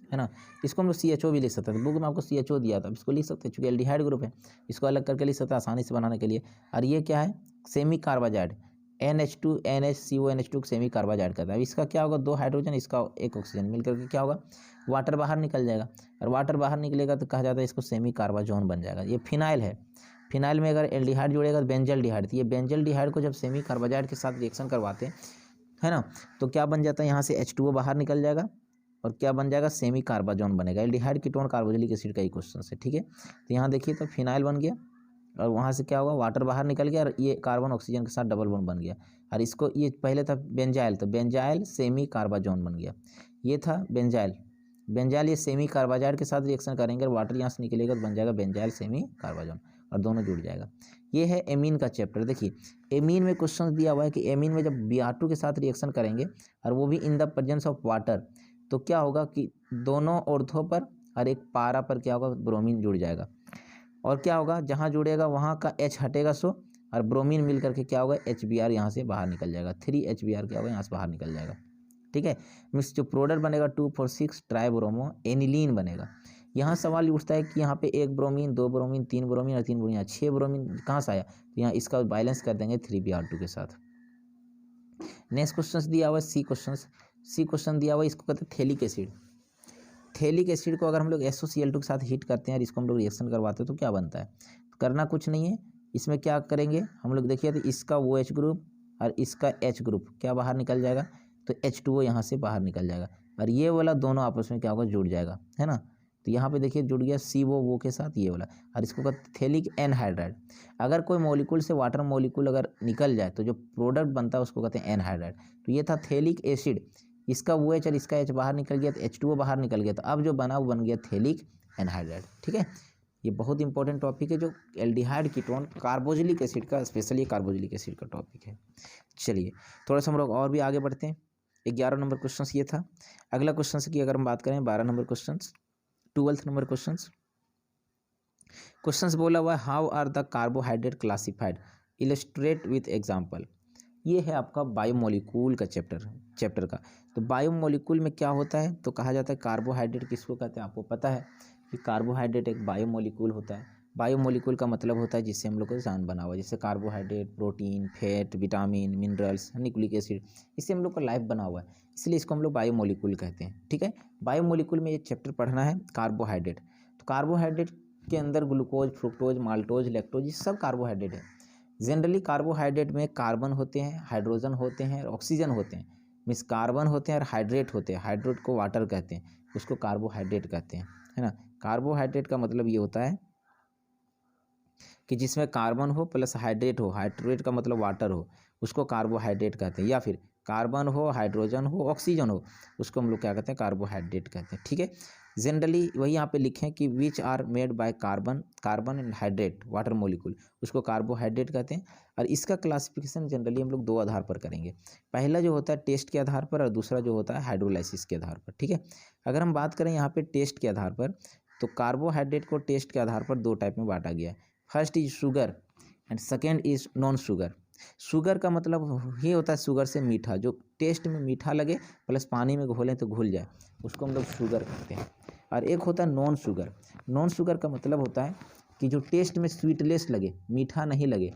है ना, इसको हम लोग CHO भी लिख सकते हैं। बुक में आपको CHO दिया था, इसको लिख सकते हैं, चूंकि एल्डिहाइड ग्रुप है इसको अलग करके लिख सकते हैं आसानी से बनाने के लिए। और ये क्या है, semi carbazide, NH2 NHCO NH2 semi carbazide करता है। अब इसका क्या होगा, 2 हाइड्रोजन इसका एक ऑक्सीजन मिलकर के क्या होगा, वाटर बाहर निकल जाएगा, और वाटर बाहर निकलेगा तो कहा जाता है इसको सेमी कार्बाजोन बन जाएगा। ये फिनाइल है, फिनाइल में अगर एल्डिहाइड जुड़ेगा तो बेंजल डिहाइड, तो ये बेंजल डिहाइड को जब सेमी कार्बाजाइड के साथ रिएक्शन करवाते हैं, है ना, तो क्या बन जाता है, यहाँ से H2O बाहर निकल जाएगा और क्या बन जाएगा, सेमी कार्बाजोन बनेगा। एल्डिहाइड कीटोन कार्बोक्सिलिक एसिड का ही क्वेश्चन है। ठीक है, तो यहाँ देखिए तो फिनाइल बन गया और वहाँ से क्या होगा, वाटर बाहर निकल गया और ये कार्बन ऑक्सीजन के साथ डबल बॉन्ड बन गया। और इसको ये पहले था बेंजाइल, तो बेंजाइल सेमी कार्बाजोन बन गया। ये था बेंजाइल, बेंजाइल ये सेमी कार्बाजाइड के साथ रिएक्शन करेंगे और वाटर यहाँ से निकलेगा तो बन जाएगा बेंजाइल सेमी कार्बाजोन और दोनों जुड़ जाएगा। ये है एमीन का चैप्टर। देखिए एमीन में क्वेश्चन दिया हुआ है कि एमीन में जब Br2 के साथ रिएक्शन करेंगे और वो भी in the presence of water, तो क्या होगा कि दोनों ऑर्थो पर और एक पारा पर क्या होगा, ब्रोमीन जुड़ जाएगा। और क्या होगा, जहाँ जुड़ेगा वहाँ का H हटेगा सो, और ब्रोमीन मिल करके क्या होगा, HBr यहाँ से बाहर निकल जाएगा। 3HBr क्या होगा, यहाँ से बाहर निकल जाएगा। ठीक है, मीन्स जो प्रोडक्ट बनेगा 2,4,6 ट्राइब्रोमो एनिलीन बनेगा। यहाँ सवाल उठता है कि यहाँ पे 1 ब्रोमीन 2 ब्रोमीन 3 ब्रोमीन और 3 ब्रोमीन 6 ब्रोमीन कहाँ से आया, तो यहाँ इसका बैलेंस कर देंगे 3Br2 के साथ। नेक्स्ट क्वेश्चन दिया हुआ है सी क्वेश्चन दिया हुआ है, इसको कहते हैं थैलिक एसिड। थैलिक एसिड को अगर हम लोग SOCl2 के साथ हीट करते हैं और इसको हम लोग रिएक्शन करवाते हैं तो क्या बनता है, तो करना कुछ नहीं है, इसमें क्या करेंगे हम लोग, देखिए तो इसका OH ग्रुप और इसका H ग्रुप क्या बाहर निकल जाएगा, तो H2O यहाँ से बाहर निकल जाएगा और ये वाला दोनों आपस में क्या होगा, जुड़ जाएगा, है ना। तो यहाँ पे देखिए जुड़ गया CO के साथ ये वाला, और इसको कहते हैं थैलिक एनहाइड्राइड। अगर कोई मॉलिक्यूल से वाटर मॉलिक्यूल अगर निकल जाए तो जो प्रोडक्ट बनता है उसको कहते हैं एनहाइड्राइड। तो ये था थैलिक एसिड, इसका OH और इसका H बाहर निकल गया तो H2O बाहर निकल गया, तो अब जो बना वो बन गया थैलिक एनहाइड्राइड। ठीक है, ये बहुत इंपॉर्टेंट टॉपिक है जो एल्डिहाइड कीटोन कार्बोक्सिलिक एसिड का, स्पेशली कार्बोक्सिलिक एसिड का टॉपिक है। चलिए थोड़ा सा हम लोग और भी आगे बढ़ते हैं। 11 नंबर क्वेश्चन ये था। अगला क्वेश्चन की अगर हम बात करें 12 number question, 12th number question बोला हुआ है how are the carbohydrate classified, illustrate with example. ये है आपका बायोमोलिक्यूल का चैप्टर का। तो बायोमोलिक्यूल में क्या होता है, तो कहा जाता है कार्बोहाइड्रेट किसको कहते हैं, आपको पता है कि कार्बोहाइड्रेट एक बायोमोलिक्यूल होता है। बायोमोलिक्यूल का मतलब होता है जिससे हम लोग को जान बना हुआ, जैसे carbohydrate, protein, fat, vitamin, minerals, nucleic acid, इससे हम लोग का लाइफ बना हुआ है, इसलिए इसको हम लोग बायोमोलिक्यूल कहते हैं। ठीक है, बायोमोलिक्यूल में ये चैप्टर पढ़ना है कार्बोहाइड्रेट। तो कार्बोहाइड्रेट के अंदर ग्लूकोज, फ्रुक्टोज, माल्टोज, लैक्टोज, ये सब कार्बोहाइड्रेट है। जनरली कार्बोहाइड्रेट में कार्बन होते हैं, हाइड्रोजन होते हैं और ऑक्सीजन होते हैं। मीन्स कार्बन होते हैं और हाइड्रेट होते हैं, हाइड्रेट को वाटर कहते हैं, उसको कार्बोहाइड्रेट कहते हैं, है ना। कार्बोहाइड्रेट का मतलब ये होता है कि जिसमें कार्बन हो प्लस हाइड्रेट हो, हाइड्रेट का मतलब वाटर हो, उसको कार्बोहाइड्रेट कहते हैं। या फिर कार्बन हो, हाइड्रोजन हो, ऑक्सीजन हो, उसको हम लोग क्या कहते हैं, कार्बोहाइड्रेट कहते हैं। ठीक है, जनरली वही यहाँ पे लिखें कि which are made by carbon and hydrate water molecule, उसको कार्बोहाइड्रेट कहते हैं। और इसका क्लासिफिकेशन जनरली हम लोग 2 आधार पर करेंगे। पहला जो होता है टेस्ट के आधार पर और दूसरा जो होता है हाइड्रोलाइसिस के आधार पर। ठीक है, अगर हम बात करें यहाँ पे टेस्ट के आधार पर, तो कार्बोहाइड्रेट को टेस्ट के आधार पर 2 टाइप में बांटा गया है। First is sugar and second is non sugar. Sugar का मतलब ये होता है शुगर से मीठा, जो टेस्ट में मीठा लगे प्लस पानी में घोलें तो घुल जाए, उसको हम लोग शुगर कहते हैं। और एक होता है नॉन शुगर। नॉन शुगर का मतलब होता है कि जो टेस्ट में स्वीटलेस लगे, मीठा नहीं लगे,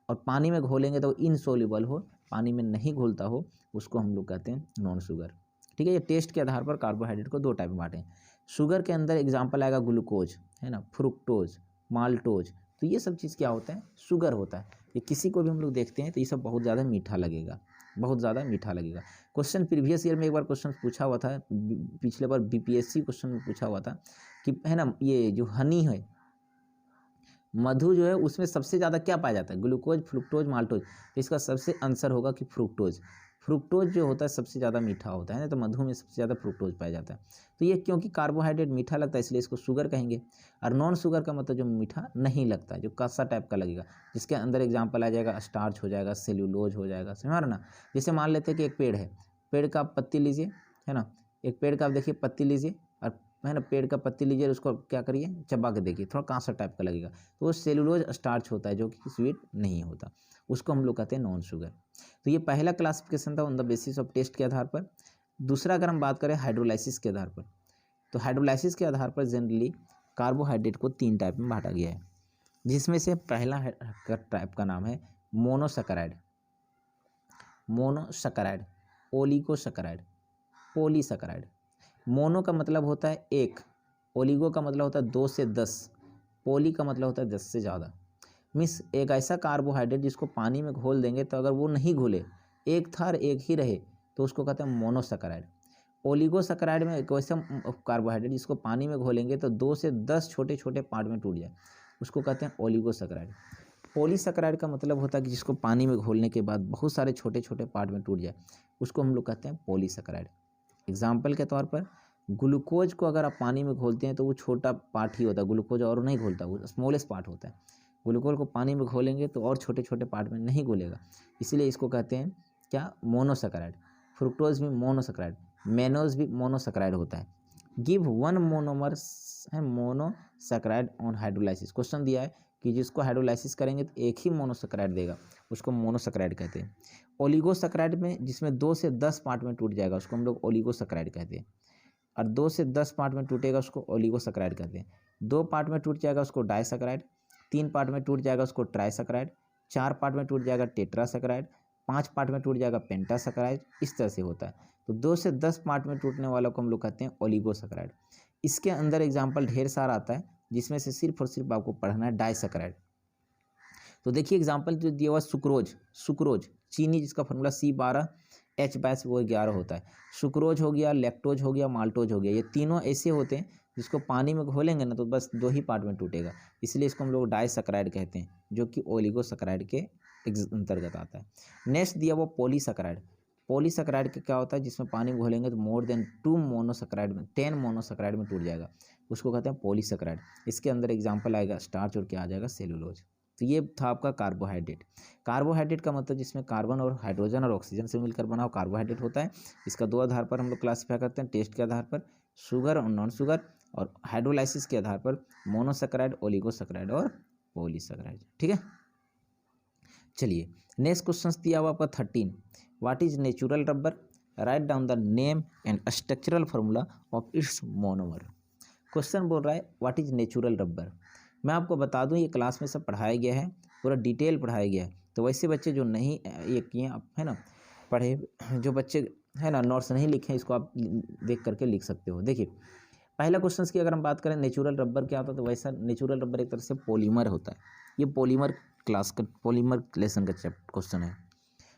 और पानी में घोलेंगे तो इनसोल्यूबल हो, पानी में नहीं घुलता हो, उसको हम लोग कहते हैं नॉन शुगर। ठीक है, ये टेस्ट के आधार पर कार्बोहाइड्रेट को 2 टाइप में बांटे। शुगर के अंदर एग्जाम्पल आएगा ग्लूकोज, है ना, फ्रुक्टोज, माल्टोज, तो ये सब चीज़ क्या होता है, शुगर होता है। ये किसी को भी हम लोग देखते हैं तो ये सब बहुत ज़्यादा मीठा लगेगा, बहुत ज़्यादा मीठा लगेगा। क्वेश्चन प्रीवियस ईयर में एक बार क्वेश्चन पूछा हुआ था, पिछले बार BPSC क्वेश्चन में पूछा हुआ था कि, है ना, ये जो हनी है, मधु जो है उसमें सबसे ज़्यादा क्या पाया जाता है, ग्लूकोज, फ्रुक्टोज, माल्टोज। तो इसका सबसे आंसर होगा कि फ्रुक्टोज। फ्रुक्टोज जो होता है सबसे ज़्यादा मीठा होता है ना, तो मधु में सबसे ज़्यादा फ्रुक्टोज पाया जाता है। तो ये क्योंकि कार्बोहाइड्रेट मीठा लगता है इसलिए इसको शुगर कहेंगे। और नॉन शुगर का मतलब जो मीठा नहीं लगता, जो कस्सा टाइप का लगेगा, जिसके अंदर एग्जाम्पल आ जाएगा स्टार्च हो जाएगा, सेल्यूलोज हो जाएगा, समझ रहे ना। जैसे मान लेते हैं कि एक पेड़ है, पेड़ का आप पत्ती लीजिए, है ना, एक पेड़ का आप देखिए पत्ती लीजिए, और है ना पेड़ का पत्ती लीजिए, उसको क्या करिए, चबा के देखिए, थोड़ा कांसा टाइप का लगेगा, तो वो सेलुलोज स्टार्च होता है जो कि स्वीट नहीं होता, उसको हम लोग कहते हैं नॉन शुगर। तो ये पहला क्लासिफिकेशन था on the basis of taste के आधार पर। दूसरा अगर हम बात करें हाइड्रोलाइसिस के आधार पर, तो हाइड्रोलाइसिस के आधार पर जनरली कार्बोहाइड्रेट को 3 टाइप में बांटा गया है, जिसमें से पहला टाइप का नाम है monosaccharide, monosaccharide, oligosaccharide, polysaccharide. Mono का मतलब होता है एक, ओलिगो का मतलब होता है 2 से 10, पॉली का मतलब होता है 10 से ज़्यादा। मीन्स एक ऐसा कार्बोहाइड्रेट जिसको पानी में घोल देंगे तो अगर वो नहीं घुले, एक था और एक ही रहे, तो उसको कहते हैं मोनोसैकेराइड। ओलिगोसैकेराइड में एक वैसा कार्बोहाइड्रेट जिसको पानी में घोलेंगे तो 2 से 10 छोटे छोटे पार्ट में टूट जाए, उसको कहते हैं ओलिगोसैकेराइड। पॉलीसैकेराइड का मतलब होता है कि जिसको पानी में घोलने के बाद बहुत सारे छोटे छोटे पार्ट में टूट जाए, उसको हम लोग कहते हैं पॉलीसैकेराइड। एग्जाम्पल के तौर पर ग्लूकोज को अगर आप पानी में घोलते हैं तो वो छोटा पार्ट ही होता है, ग्लूकोज और नहीं घोलता, वो स्मॉलेस्ट पार्ट होता है। ग्लूकोज को पानी में घोलेंगे तो और छोटे छोटे पार्ट में नहीं घोलेगा, इसीलिए इसको कहते हैं क्या, मोनोसैकेराइड। फ्रुक्टोज भी मोनोसैकेराइड, मेनोज भी मोनोसैकेराइड होता है। गिव वन मोनोमर है मोनोसैकेराइड ऑन हाइड्रोलाइसिस। क्वेश्चन दिया है कि जिसको हाइड्रोलाइसिस करेंगे तो एक ही मोनोसैकेराइड देगा, उसको मोनोसैकेराइड कहते हैं। ओलिगोसैकेराइड में जिसमें 2 से 10 पार्ट में टूट जाएगा उसको हम लोग ओलिगोसैकेराइड कहते हैं, और 2 से 10 पार्ट में टूटेगा उसको ओलिगोसैकेराइड कहते हैं। 2 पार्ट में टूट जाएगा उसको डाइसैकेराइड, 3 पार्ट में टूट जाएगा उसको ट्राइसैकेराइड, 4 पार्ट में टूट जाएगा टेट्रासैकेराइड, 5 पार्ट में टूट जाएगा पेंटासैकेराइड, इस तरह से होता है। तो 2 से 10 पार्ट में टूटने वालों को हम लोग कहते हैं ओलिगोसैकेराइड। इसके अंदर एग्जाम्पल ढेर सारा आता है, जिसमें से सिर्फ और सिर्फ आपको पढ़ना है डाइसैकेराइड। तो देखिए एग्जाम्पल जो दिया हुआ सुक्रोज, सुक्रोज चीनी जिसका फॉर्मूला C12H22 होता है, सुक्रोज हो गया, लैक्टोज हो गया, माल्टोज हो गया, ये तीनों ऐसे होते हैं जिसको पानी में घोलेंगे ना तो बस 2 ही पार्ट में टूटेगा, इसलिए इसको हम लोग डाइसैकेराइड कहते हैं, जो कि ओलिगोसैकेराइड के अंतर्गत आता है। नेक्स्ट दिया वो पॉलीसैकेराइड। पॉलीसैकेराइड का क्या होता है, जिसमें पानी में घोलेंगे तो मोर देन 2 मोनोसैकेराइड में 10 मोनोसैकेराइड में टूट जाएगा, उसको कहते हैं पॉलीसैकेराइड। इसके अंदर एग्जाम्पल आएगा स्टार्च और क्या आ जाएगा, सेलुलोज। तो ये था आपका कार्बोहाइड्रेट। कार्बोहाइड्रेट का मतलब जिसमें कार्बन और हाइड्रोजन और ऑक्सीजन से मिलकर बना हुआ कार्बोहाइड्रेट होता है। इसका 2 आधार पर हम लोग क्लासीफाई करते हैं, टेस्ट के आधार पर शुगर और नॉन शुगर, और हाइड्रोलाइसिस के आधार पर मोनोसैकेराइड, ओलिगोसैकेराइड और पॉलीसैकेराइड। ठीक है, चलिए नेक्स्ट क्वेश्चन दिया हुआ आपका 13, what is natural rubber, right down the name and structural formula of its monomer. Question बोल रहा है व्हाट इज नेचुरल रबर। मैं आपको बता दूं ये क्लास में सब पढ़ाया गया है, पूरा डिटेल पढ़ाया गया है, तो वैसे बच्चे जो नहीं ये किए आप है ना पढ़े, जो बच्चे है ना नोट्स नहीं लिखे, इसको आप देख करके लिख सकते हो। देखिए पहला क्वेश्चन की अगर हम बात करें नेचुरल रबर क्या होता है, तो वैसा नेचुरल रबर एक तरह से पॉलीमर होता है। ये पॉलीमर क्लास का, पॉलीमर लेसन का क्वेश्चन है।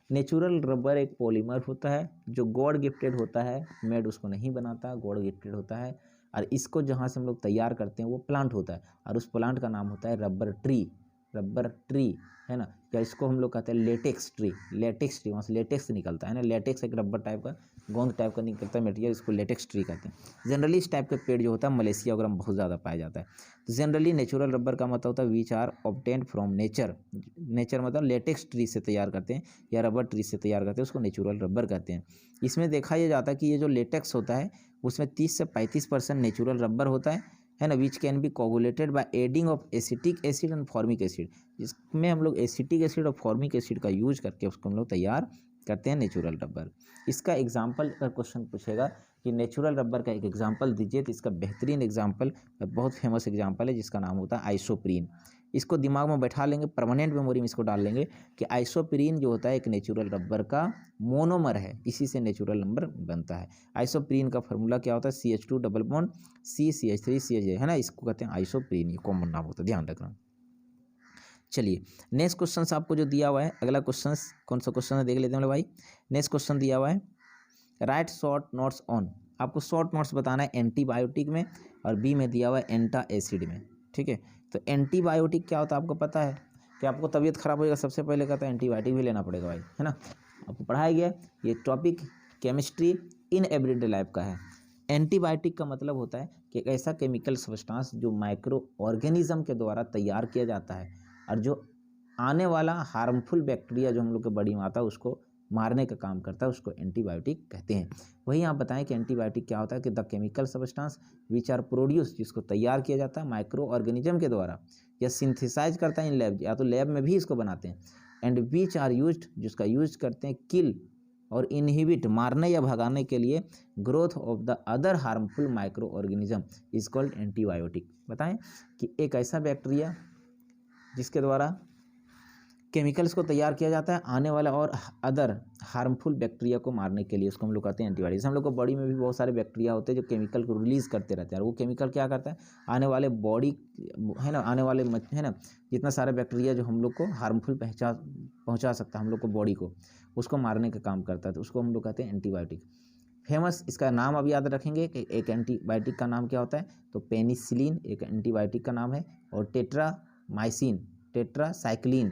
नेचुरल रबर एक पॉलीमर होता है जो गॉड गिफ्टेड होता है, मेड उसको नहीं बनाता, गॉड गिफ्टेड होता है, और इसको जहाँ से हम लोग तैयार करते हैं वो प्लांट होता है, और उस प्लांट का नाम होता है रबर ट्री, रबर ट्री है ना, या इसको हम लोग कहते हैं लेटेक्स ट्री, लेटेक्स ट्री, वहाँ से लेटेक्स निकलता है ना, लेटेक्स एक रबर टाइप का गोंद टाइप का निकलता है मटेरियल, इसको लेटेक्स ट्री कहते हैं। जनरली इस टाइप का पेड़ जो होता है मलेशिया वगैरह में बहुत ज़्यादा पाया जाता है। तो जनरली नेचुरल रबर का मतलब होता है which are obtained from nature, nature मतलब लेटेक्स ट्री से तैयार करते हैं या रबर ट्री से तैयार करते हैं, उसको नेचुरल रबर कहते हैं। इसमें देखा यह जाता है कि ये जो लेटेक्स होता है उसमें 30 से 35% नेचुरल रबर होता है ना, which can be coagulated by adding of acetic acid and formic acid, जिसमें हम लोग एसिटिक एसिड और फॉर्मिक एसिड का यूज करके उसको हम लोग तैयार करते हैं नेचुरल रबर। इसका एग्जाम्पल अगर क्वेश्चन पूछेगा कि नेचुरल रबर का एक एग्जाम्पल दीजिए, तो इसका बेहतरीन एग्जाम्पल, बहुत फेमस एग्जाम्पल है जिसका नाम होता है आइसोप्रीन। इसको दिमाग में बैठा लेंगे, परमानेंट मेमोरी में इसको डाल लेंगे कि आइसोप्रीन जो होता है एक नेचुरल रबर का मोनोमर है, इसी से नेचुरल रबर बनता है। आइसोप्रीन का फार्मूला क्या होता है, CH2 double bond CH3 CH है ना, इसको कहते हैं आइसोप्रीन, ये कॉमन नाम होता है, ध्यान रखना। चलिए नेक्स्ट क्वेश्चन आपको जो दिया हुआ है, अगला क्वेश्चन कौन सा क्वेश्चन है देख लेते हैं भाई। नेक्स्ट क्वेश्चन दिया हुआ है राइट शॉर्ट नोट्स ऑन, आपको शॉर्ट नोट्स बताना है एंटीबायोटिक में, और बी में दिया हुआ है एंटा एसिड में। ठीक है। तो एंटीबायोटिक क्या होता है आपको पता है कि आपको तबीयत खराब होएगा सबसे पहले कहता है एंटीबायोटिक भी लेना पड़ेगा भाई, है ना। आपको पढ़ाया गया ये topic chemistry in everyday life का है। एंटीबायोटिक का मतलब होता है कि एक ऐसा केमिकल सब्सटेंस जो माइक्रो ऑर्गेनिज्म के द्वारा तैयार किया जाता है और जो आने वाला हार्मफुल बैक्टीरिया जो हम लोग के बॉडी में आता है उसको मारने का काम करता है, उसको एंटीबायोटिक कहते हैं। वही आप बताएं कि एंटीबायोटिक क्या होता है कि the chemical substance which are produce, जिसको तैयार किया जाता है माइक्रो ऑर्गेनिज्म के द्वारा या सिंथेसाइज करता है इन लैब, या तो लैब में भी इसको बनाते हैं, एंड विच आर यूज्ड, जिसका यूज करते हैं किल और इनहिबिट, मारने या भगाने के लिए growth of the other harmful micro organism is called antibiotic. बताएं कि एक ऐसा बैक्टीरिया जिसके द्वारा केमिकल्स को तैयार किया जाता है आने वाला और अदर हार्मफुल बैक्टीरिया को मारने के लिए, उसको हम लोग कहते हैं एंटीबायोटिक्स। हम लोग को बॉडी में भी बहुत सारे बैक्टीरिया होते हैं जो केमिकल को रिलीज करते रहते हैं, और वो केमिकल क्या करता है आने वाले बॉडी, है ना, आने वाले है ना जितना सारा बैक्टीरिया जो हम लोग को हार्मफुल पहुँचा सकता है हम लोग को बॉडी को, उसको मारने का काम करता है, तो उसको हम लोग कहते हैं एंटीबायोटिक। फेमस इसका नाम अब याद रखेंगे कि एक एंटीबायोटिक का नाम क्या होता है, तो पेनिसिलिन एक एंटीबायोटिक का नाम है, और टेट्रामाइसिन, टेट्रासाइक्लिन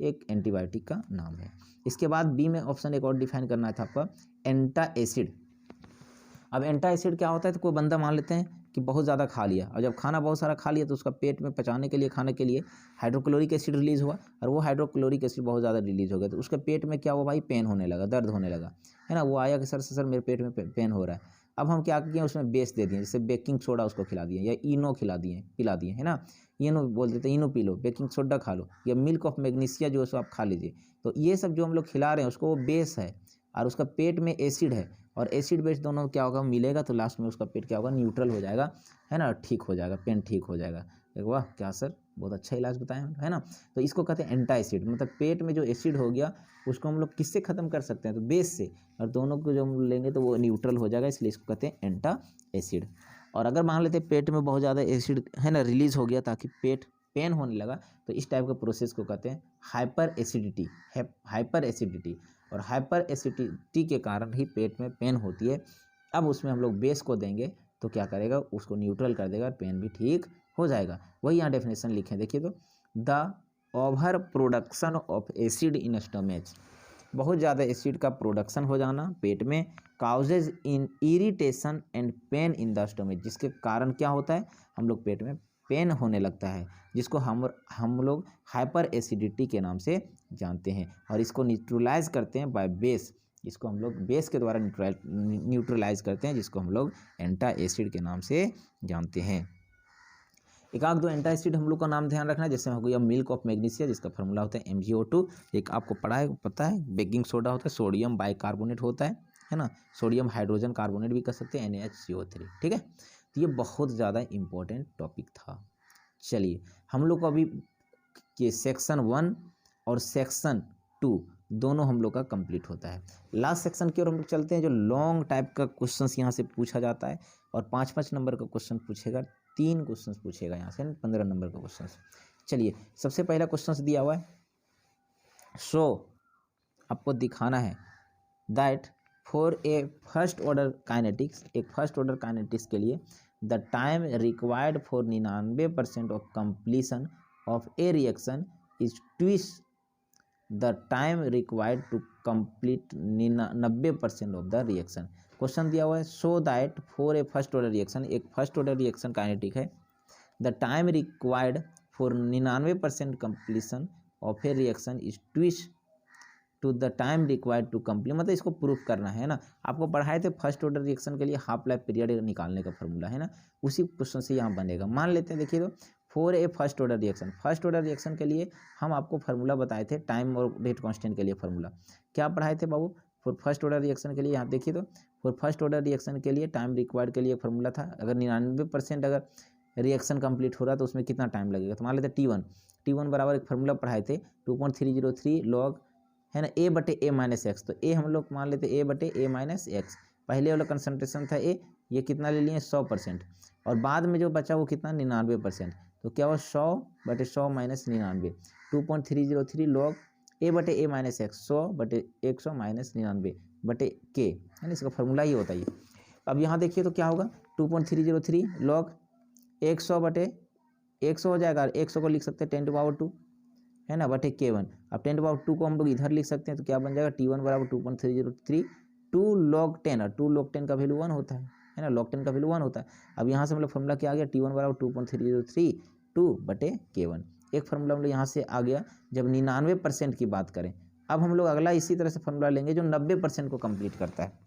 एक एंटीबायोटिक का नाम है। इसके बाद बी में ऑप्शन एक और डिफाइन करना था आपका, एंटा एसिड। अब एंटा एसिड क्या होता है, तो कोई बंदा मान लेते हैं कि बहुत ज़्यादा खा लिया, और जब खाना बहुत सारा खा लिया तो उसका पेट में पचाने के लिए, खाने के लिए हाइड्रोक्लोरिक एसिड रिलीज़ हुआ, और वो हाइड्रोक्लोरिक एसिड बहुत ज़्यादा रिलीज़ हो गया, तो उसके पेट में क्या हुआ भाई, पेन होने लगा, दर्द होने लगा, है ना। वो आया कि सर मेरे पेट में पेन हो रहा है। अब हम क्या किए, उसमें बेस दे दिए, जैसे बेकिंग सोडा उसको खिला दिए, या इनो पिला दिए, है ना। इनो बोल देते हैं, इनो पी लो, बेकिंग सोडा खा लो, या मिल्क ऑफ मैग्नीशिया जो है सो आप खा लीजिए। तो ये सब जो हम लोग खिला रहे हैं उसको वो बेस है, और उसका पेट में एसिड है, और एसिड बेस दोनों क्या होगा, मिलेगा, तो लास्ट में उसका पेट क्या होगा, न्यूट्रल हो जाएगा, है ना, ठीक हो जाएगा, पेन ठीक हो जाएगा। वाह क्या सर, बहुत अच्छा इलाज बताया, है ना। तो इसको कहते हैं एंटा एसिड, मतलब पेट में जो एसिड हो गया उसको हम लोग किससे ख़त्म कर सकते हैं, तो बेस से, और दोनों को जो हम लेंगे तो वो न्यूट्रल हो जाएगा, इसलिए इसको कहते हैं एंटा एसिड। और अगर मान लेते हैं पेट में बहुत ज़्यादा एसिड, है ना, रिलीज़ हो गया ताकि पेन होने लगा, तो इस टाइप का प्रोसेस को कहते हैं हाइपर एसिडिटी, और हाइपर एसिडिटी के कारण ही पेट में पेन होती है। अब उसमें हम लोग बेस को देंगे तो क्या करेगा, उसको न्यूट्रल कर देगा और पेन भी ठीक हो जाएगा। वही यहाँ डेफिनेशन लिखे, देखिए तो, the over production of acid in stomach, बहुत ज़्यादा एसिड का प्रोडक्शन हो जाना पेट में, causes in irritation and pain in the stomach, जिसके कारण क्या होता है, हम लोग पेट में पेन होने लगता है, जिसको हम लोग हाइपर एसिडिटी के नाम से जानते हैं, और इसको न्यूट्रलाइज करते हैं बाय बेस, इसको हम लोग बेस के द्वारा न्यूट्रलाइज करते हैं, जिसको हम लोग एंटा एसिड के नाम से जानते हैं। एक आध दो एंटा एसिड हम लोग का नाम ध्यान रखना है, जैसे हो गया मिल्क ऑफ मैग्नीशिया, जिसका फार्मूला होता है MgO2, एक आपको पता है बेकिंग सोडा होता है, सोडियम बाइकार्बोनेट होता है ना, सोडियम हाइड्रोजन कार्बोनेट भी कर सकते हैं, NaHCO3, ठीक है। तो ये बहुत ज़्यादा इम्पोर्टेंट टॉपिक था। चलिए हम लोग को अभी ये सेक्शन 1 और सेक्शन 2 दोनों हम लोग का कंप्लीट होता है। लास्ट सेक्शन की ओर हम लोग चलते हैं, जो लॉन्ग टाइप का क्वेश्चंस यहाँ से पूछा जाता है, और 5-5 नंबर का क्वेश्चन पूछेगा, 3 क्वेश्चन पूछेगा यहाँ से, 15 नंबर का क्वेश्चन। चलिए सबसे पहला क्वेश्चन दिया हुआ है, सो आपको दिखाना है that for a first order kinetics, एक फर्स्ट ऑर्डर काइनेटिक्स के लिए the time required for 99% of completion of a reaction is twice the time required to complete 90% of the reaction. Question दिया हुआ है, so that for a first order reaction, एक first order reaction kinetic है, the time required for 99% completion of a reaction is twice to the time required to complete, मतलब इसको proof करना है ना। आपको पढ़ाए थे फर्स्ट ऑर्डर रिएक्शन के लिए हाफ लाइफ पीरियड निकालने का फॉर्मूला, है ना, उसी क्वेश्चन से यहाँ बनेगा। मान लेते हैं, देखिए तो for a first order reaction के लिए हम आपको फार्मूला बताए थे, टाइम और रेट कांस्टेंट के लिए फार्मूला क्या पढ़ाए थे बाबू, फॉर फर्स्ट ऑर्डर रिएक्शन के लिए यहाँ देखिए तो, फॉर फर्स्ट ऑर्डर रिएक्शन के लिए टाइम रिक्वायर्ड के लिए फार्मूला था, अगर 99% अगर रिएक्शन कंप्लीट हो रहा है तो उसमें कितना टाइम लगेगा, तो मान लेते T1 बराबर एक फार्मूला पढ़ाए थे 2.303 लॉग, है ना, A/A-x, तो A हम लोग मान लेते A/A-x, पहले वाला कंसंट्रेशन था A, ये कितना ले लिए 100%, और बाद में जो बचा वो कितना 99%, तो क्या हुआ 100/100 - 99, 2.303 लॉग A/A-x, 100/100 - 99/K, है ना, इसका फॉर्मूला ही होता है। अब यहाँ देखिए तो क्या होगा 2.303 लॉग 100 हो जाएगा, 100 को लिख सकते हैं 10⁻², है ना, बटे K1। अब 10⁻² को हम लोग इधर लिख सकते हैं, तो क्या बन जाएगा, T1 बराबर 2.303 2 log 10, और 2 log 10 का वैल्यू 1 होता है ना, log 10 का वैल्यू 1 होता है। अब यहाँ से हम लोग फॉर्मूला क्या आ गया, T1 बराबर 2.303 2 बटे K1। एक फॉर्मूला हम लोग यहाँ से आ गया जब 99% की बात करें। अब हम लोग अगला इसी तरह से फॉर्मूला लेंगे जो 90% को कंप्लीट करता है।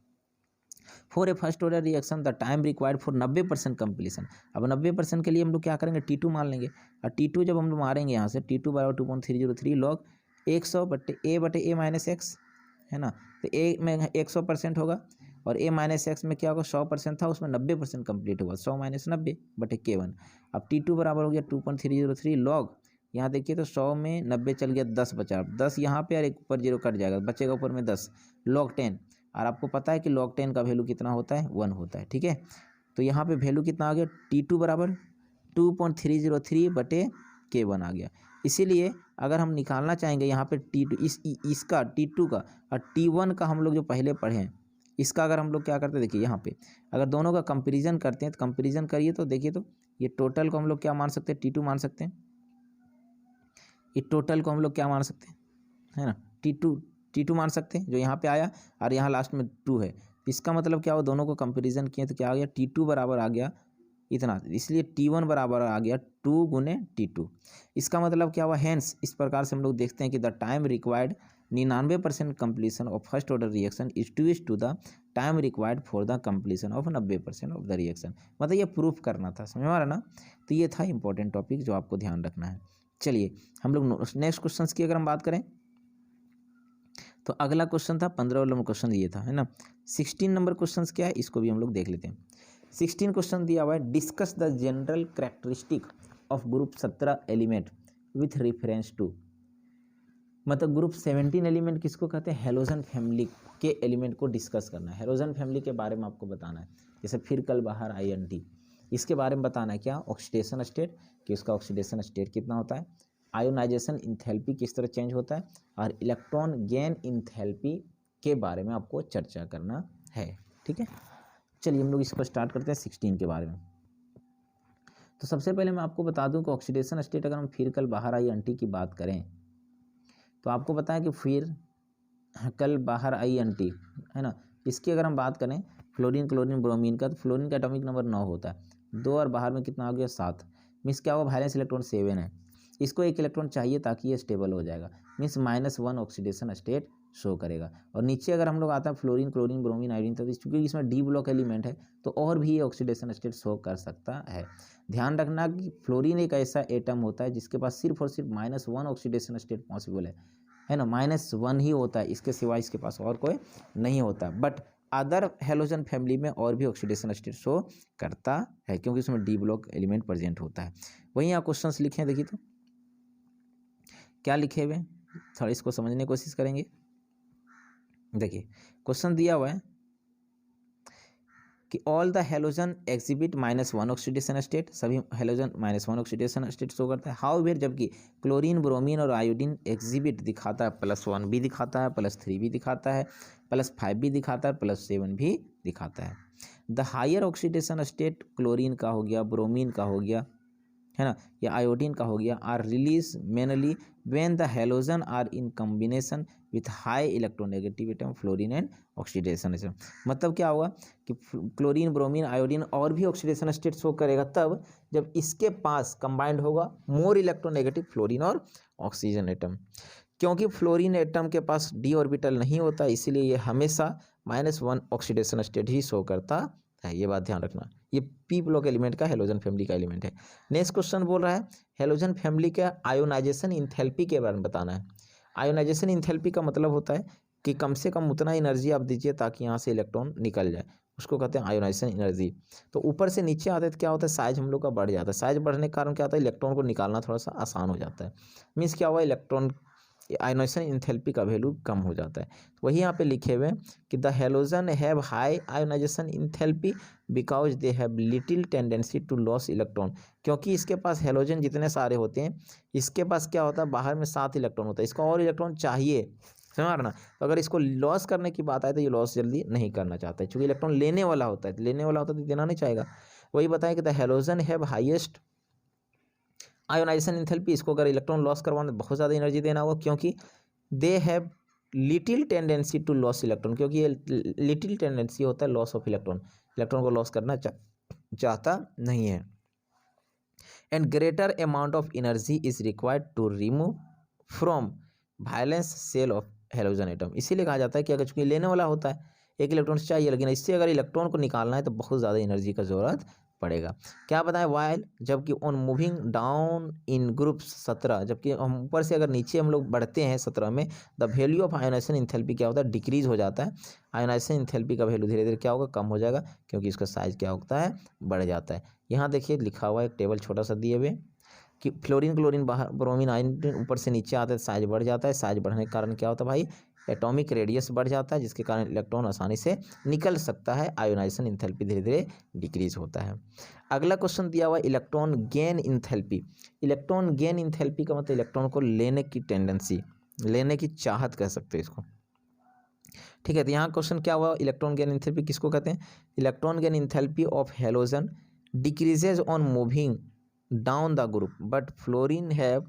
For a first order reaction the time required for 90% completion. अब 90% के लिए हम लोग क्या करेंगे, T2 मान लेंगे, और T2 जब हम लोग मारेंगे यहाँ से, T2 बराबर 2.303 log 100 बटे A माइनस एक्स, है ना, तो A में 100% होगा, और A माइनस एक्स में क्या होगा, 100% था, उसमें 90% कंप्लीट होगा, 100 माइनस 90 बटे K1। अब T2 बराबर हो गया 2.303 log, यहाँ देखिए तो 100 में 90 चल गया, 10 बचा, 10 यहाँ पे और एक ऊपर 0 कट जाएगा, बचेगा ऊपर में 10 log 10। और आपको पता है कि log 10 का वैल्यू कितना होता है, 1 होता है, ठीक है। तो यहाँ पे वैल्यू कितना आ गया, T2 बराबर 2.303 बटे K1 आ गया। इसीलिए अगर हम निकालना चाहेंगे यहाँ पे T2 इसका T2 का और T1 का हम लोग जो पहले पढ़े हैं, इसका अगर हम लोग क्या करते हैं, देखिए यहाँ पे अगर दोनों का कंपेरिजन करते हैं, तो कंपेरिजन करिए तो देखिए तो ये टोटल को हम लोग क्या मान सकते हैं, T2 मान सकते हैं, ये टोटल को हम लोग क्या मान सकते हैं, है ना, T2 मान सकते हैं, जो यहाँ पे आया और यहाँ लास्ट में 2 है। इसका मतलब क्या हुआ, दोनों को कंपैरिजन किए तो क्या आ गया, T2 बराबर आ गया इतना, इसलिए T1 बराबर आ गया 2 गुने T2। इसका मतलब क्या हुआ, हैंस इस प्रकार से हम लोग देखते हैं कि the time required 99% completion of first order reaction is to the time required for the completion of 90% of the reaction. मतलब ये प्रूफ करना था, समझ में आ रहा ना। तो ये था इंपॉर्टेंट टॉपिक जो आपको ध्यान रखना है। चलिए हम लोग नेक्स्ट क्वेश्चन की अगर हम बात करें तो अगला क्वेश्चन था 15 नंबर क्वेश्चन ये था, है ना। 16 नंबर क्वेश्चन क्या है, इसको भी हम लोग देख लेते हैं। 16 क्वेश्चन दिया हुआ है, discuss the general characteristic of group 17 element with reference to. मतलब ग्रुप 17 एलिमेंट किसको कहते हैं, हेलोजन फैमिली के एलिमेंट को डिस्कस करना है। हेलोजन फैमिली के बारे में आपको बताना है, जैसे फिर कल बाहर INT, इसके बारे में बताना है क्या, ऑक्सीडेशन स्टेट, कि उसका ऑक्सीडेशन स्टेट कितना होता है, आयोनाइजेशन इंथैल्पी किस तरह चेंज होता है, और इलेक्ट्रॉन गेन इंथैल्पी के बारे में आपको चर्चा करना है, ठीक है। चलिए हम लोग इसको स्टार्ट करते हैं 16 के बारे में। तो सबसे पहले मैं आपको बता दूं कि ऑक्सीडेशन स्टेट अगर हम फिर कल बाहर INT की बात करें तो आपको पता है कि फिर कल बाहर INT, है ना, इसकी अगर हम बात करें फ्लोरीन क्लोरीन ब्रोमीन का, तो फ्लोरीन का एटॉमिक नंबर 9 होता है, 2 और बाहर में कितना आ गया 7, मीन्स क्या होगा, वैलेंस इलेक्ट्रॉन 7 है, इसको 1 इलेक्ट्रॉन चाहिए ताकि ये स्टेबल हो जाएगा, मीन्स -1 ऑक्सीडेशन स्टेट शो करेगा। और नीचे अगर हम लोग आता है फ्लोरीन क्लोरीन ब्रोमीन आयोडीन, तो चूंकि इसमें D ब्लॉक एलिमेंट है तो और भी ये ऑक्सीडेशन स्टेट शो कर सकता है। ध्यान रखना कि फ्लोरीन एक ऐसा एटम होता है जिसके पास सिर्फ और सिर्फ -1 ऑक्सीडेशन स्टेट पॉसिबल है ना, -1 ही होता है, इसके सिवा इसके पास और कोई नहीं होता। बट अदर हेलोजन फैमिली में और भी ऑक्सीडेशन स्टेट शो करता है क्योंकि उसमें D ब्लॉक एलिमेंट प्रेजेंट होता है। वहीं यहाँ क्वेश्चन लिखे हैं, देखिए तो क्या लिखे हुए, थोड़ा इसको समझने की कोशिश करेंगे। देखिए क्वेश्चन दिया हुआ है कि all the halogen exhibit -1 oxidation state, सभी हेलोजन -1 ऑक्सीडेशन स्टेट शो करता है। हाउएवर जबकि क्लोरीन ब्रोमीन और आयोडीन एग्जिबिट दिखाता है +1 भी दिखाता है, +3 भी दिखाता है, +5 भी दिखाता है, +7 भी दिखाता है। The higher oxidation state chlorine का हो गया, ब्रोमीन का हो गया, है ना, या आयोडीन का हो गया, are release mainly when the halogen are in combination with high electronegative atom fluorine and oxidation. मतलब क्या होगा कि क्लोरीन ब्रोमीन आयोडीन और भी ऑक्सीडेशन स्टेट शो करेगा तब जब इसके पास कंबाइंड होगा मोर इलेक्ट्रोनेगेटिव फ्लोरीन और ऑक्सीजन एटम। क्योंकि फ्लोरीन एटम के पास D ऑर्बिटल नहीं होता, इसीलिए ये हमेशा -1 ऑक्सीडेशन स्टेट ही शो करता है, ये बात ध्यान रखना। ये P ब्लॉक एलिमेंट का हेलोजन फैमिली का एलिमेंट है। नेक्स्ट क्वेश्चन बोल रहा है हेलोजन फैमिली के आयोनाइजेशन इंथैल्पी के बारे में बताना है। आयोनाइजेशन इंथैल्पी का मतलब होता है कि कम से कम उतना एनर्जी आप दीजिए ताकि यहाँ से इलेक्ट्रॉन निकल जाए, उसको कहते हैं आयोनाइजेशन एनर्जी। तो ऊपर से नीचे आते तो क्या होता है, साइज हम लोग का बढ़ जाता है। साइज बढ़ने के कारण क्या होता है, इलेक्ट्रॉन को निकालना थोड़ा सा आसान हो जाता है। मीन्स क्या हुआ, इलेक्ट्रॉन आयोनाइजेशन इंथैल्पी का वैल्यू कम हो जाता है। तो वही यहाँ पे लिखे हुए कि the halogen have high ionisation enthalpy because they have little tendency to loss electron. क्योंकि इसके पास हेलोजन जितने सारे होते हैं, इसके पास क्या होता है, बाहर में 7 इलेक्ट्रॉन होता है, इसको और इलेक्ट्रॉन चाहिए, समझ रहा ना। तो अगर इसको लॉस करने की बात आए तो ये लॉस जल्दी नहीं करना चाहता है, क्योंकि इलेक्ट्रॉन लेने वाला होता है, तो लेने वाला होता है तो देना नहीं चाहेगा। वही बताएं कि the halogen have highest ionisation enthalpy. इसको अगर इलेक्ट्रॉन लॉस करवाना बहुत ज़्यादा एनर्जी देना होगा, क्योंकि they have little tendency to loss electron, क्योंकि ये लिटिल टेंडेंसी होता है लॉस ऑफ इलेक्ट्रॉन, इलेक्ट्रॉन को लॉस करना चाहता नहीं है। And greater amount of energy is required to remove from valence shell of halogen atom. इसीलिए कहा जाता है कि अगर चूंकि लेने वाला होता है एक इलेक्ट्रॉन चाहिए, लेकिन इससे अगर इलेक्ट्रॉन को निकालना है तो बहुत ज़्यादा एनर्जी का ज़रूरत पड़ेगा। क्या बताएं, वाइल जबकि on moving down in group 17, जबकि हम ऊपर से अगर नीचे हम लोग बढ़ते हैं 17 में, the value of ionisation enthalpy क्या होता है, डिक्रीज हो जाता है। आयोनाइजेशन एंथैल्पी का वैल्यू धीरे धीरे क्या होगा, कम हो जाएगा, क्योंकि इसका साइज क्या होता है, बढ़ जाता है। यहाँ देखिए लिखा हुआ है एक टेबल छोटा सा दिए हुए कि फ्लोरीन क्लोरीन बाहर, ब्रोमीन आयन ऊपर से नीचे आते हैं, साइज बढ़ जाता है। साइज बढ़ने के कारण क्या होता है भाई, एटॉमिक रेडियस बढ़ जाता है, जिसके कारण इलेक्ट्रॉन आसानी से निकल सकता है। आयोनाइजेशन एंथैल्पी धीरे धीरे डिक्रीज होता है। अगला क्वेश्चन दिया हुआ electron gain enthalpy. Electron gain enthalpy का मतलब इलेक्ट्रॉन को लेने की टेंडेंसी, लेने की चाहत कह सकते हैं इसको, ठीक है। तो यहाँ क्वेश्चन क्या हुआ, इलेक्ट्रॉन गेन एंथैल्पी किसको कहते हैं, electron gain enthalpy of halogen decreases on moving down the group, but fluorine have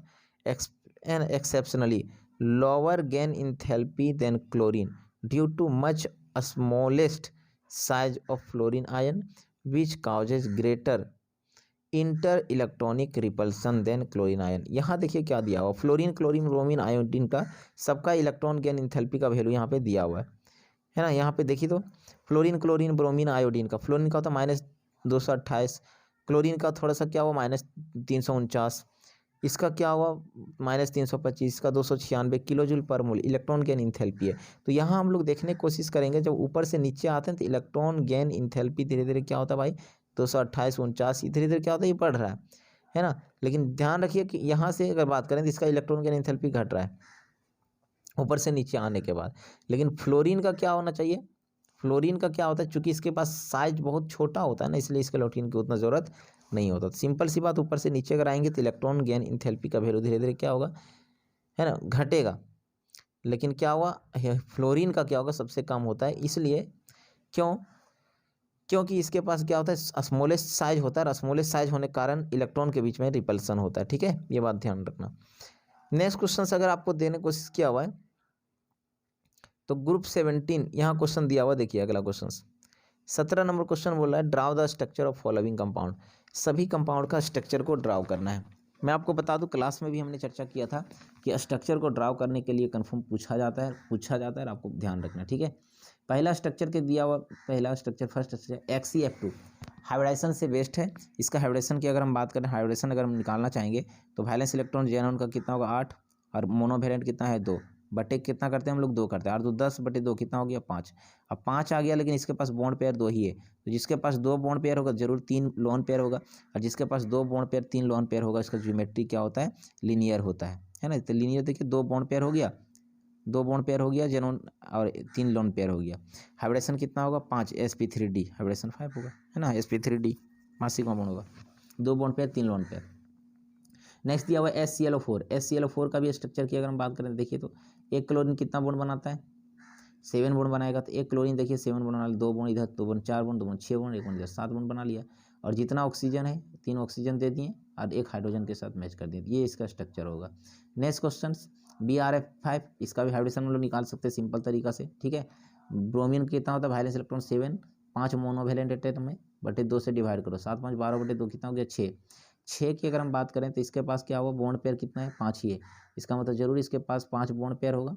an exceptionally lower gain enthalpy than chlorine due to much smallest size of fluorine ion, which causes greater inter electronic repulsion than chlorine ion. यहाँ देखिए क्या दिया हुआ, fluorine chlorine bromine iodine का सबका electron gain enthalpy का value यहाँ पे दिया हुआ है ना। यहाँ पे देखिए तो फ्लोरीन क्लोरीन ब्रोमीन आयोडीन का, फ्लोरीन का होता -228, क्लोरीन का थोड़ा सा क्या हुआ -349, इसका क्या हुआ -325, इसका 296 किलो जूल पर मोल इलेक्ट्रॉन गेन इंथैल्पी है। तो यहाँ हम लोग देखने की कोशिश करेंगे, जब ऊपर से नीचे आते हैं तो इलेक्ट्रॉन गेन इंथैल्पी धीरे धीरे क्या होता है भाई, 228 49 धीरे धीरे क्या होता है, ये बढ़ रहा है ना। लेकिन ध्यान रखिए कि यहाँ से अगर बात करें तो इसका इलेक्ट्रॉन गेन इंथैल्पी घट रहा है ऊपर से नीचे आने के बाद। लेकिन फ्लोरीन का क्या होना चाहिए, फ्लोरीन का क्या होता है, चूंकि इसके पास साइज बहुत छोटा होता है ना, इसलिए इसके इलेक्ट्रॉन की उतना ज़रूरत नहीं होता। तो सिंपल सी बात, ऊपर से नीचे अगर आएंगे तो इलेक्ट्रॉन गेन इंथैल्पी का वैल्यू धीरे धीरे क्या होगा, है ना, घटेगा। लेकिन क्या हुआ, फ्लोरीन का क्या होगा, सबसे कम होता है। इसलिए क्योंकि इसके पास क्या होता है, स्मॉलेस्ट साइज होता है, और स्मॉलेस्ट साइज होने के कारण इलेक्ट्रॉन के बीच में रिपल्सन होता है, ठीक है, ये बात ध्यान रखना। नेक्स्ट क्वेश्चन अगर आपको देने की कोशिश किया हुआ है तो ग्रुप 17 यहाँ क्वेश्चन दिया हुआ, देखिए अगला क्वेश्चन 17 नंबर क्वेश्चन बोल रहा है draw the structure of following compound. सभी कंपाउंड का स्ट्रक्चर को ड्राउ करना है। मैं आपको बता दूं, क्लास में भी हमने चर्चा किया था कि स्ट्रक्चर को ड्राउ करने के लिए कन्फर्म पूछा जाता है और आपको ध्यान रखना, ठीक है। पहला स्ट्रक्चर के दिया हुआ, पहला structure first structure XeF2 hybridisation से बेस्ट है। इसका हाइब्रिडाइजेशन की अगर हम बात करें, हाइब्रिडाइजेशन अगर हम निकालना चाहेंगे तो वैलेंस इलेक्ट्रॉन जेनॉन का कितना होगा 8, और मोनोवेलेंट कितना है 2, बटे कितना करते हैं हम लोग 2 करते हैं, 8 2 10 बटे 2 कितना हो गया 5। अब 5 आ गया, लेकिन इसके पास बॉन्ड पेयर 2 ही है, तो जिसके पास 2 बॉन्ड पेयर होगा जरूर 3 लोन पेयर होगा, और जिसके पास 2 बॉन्ड पेयर 3 लोन पेयर होगा इसका ज्योमेट्री क्या होता है, लीनियर होता है ना। तो लीनियर देखिए 2 बॉन्ड पेयर हो गया, 2 बॉन्ड पेयर हो गया जेनोन, और 3 लोन पेयर हो गया। हाइब्रिडेशन कितना होगा 5, sp3d हाइब्रिडेशन 5 होगा, है ना, sp3d मासिक बॉन्ड होगा, 2 bond pair 3 lone pair. Next दिया हुआ है SClO4। SClO4 का भी स्ट्रक्चर की अगर हम बात करें देखिए तो एक क्लोरीन कितना बॉन्ड बनाता है, 7 बॉन्ड बनाएगा। तो एक क्लोरीन देखिए 7 बॉन्ड बना लिया, 2 बॉन्ड इधर, 2 bond 4 bond, 2 bond 6 bond, 1 bond इधर 7 बॉन्ड बना लिया। और जितना ऑक्सीजन है 3 ऑक्सीजन दे दिए और 1 हाइड्रोजन के साथ मैच कर दिए, ये इसका स्ट्रक्चर होगा। नेक्स्ट क्वेश्चन BrF5, इसका भी हाइड्रोजन हम लोग निकाल सकते हैं सिंपल तरीका से, ठीक है। ब्रोमीन कितना होता है, वैलेंस इलेक्ट्रॉन 7, 5 मोनोवेलेंट एटम में बटे 2 से डिवाइड करो, 7 5 12 बटे 2 कितना हो गया 6। 6 की अगर हम बात करें तो इसके पास क्या होगा, बॉन्ड पेयर कितना है 5 ही है, इसका मतलब जरूर इसके पास 5 बॉन्ड पेयर होगा,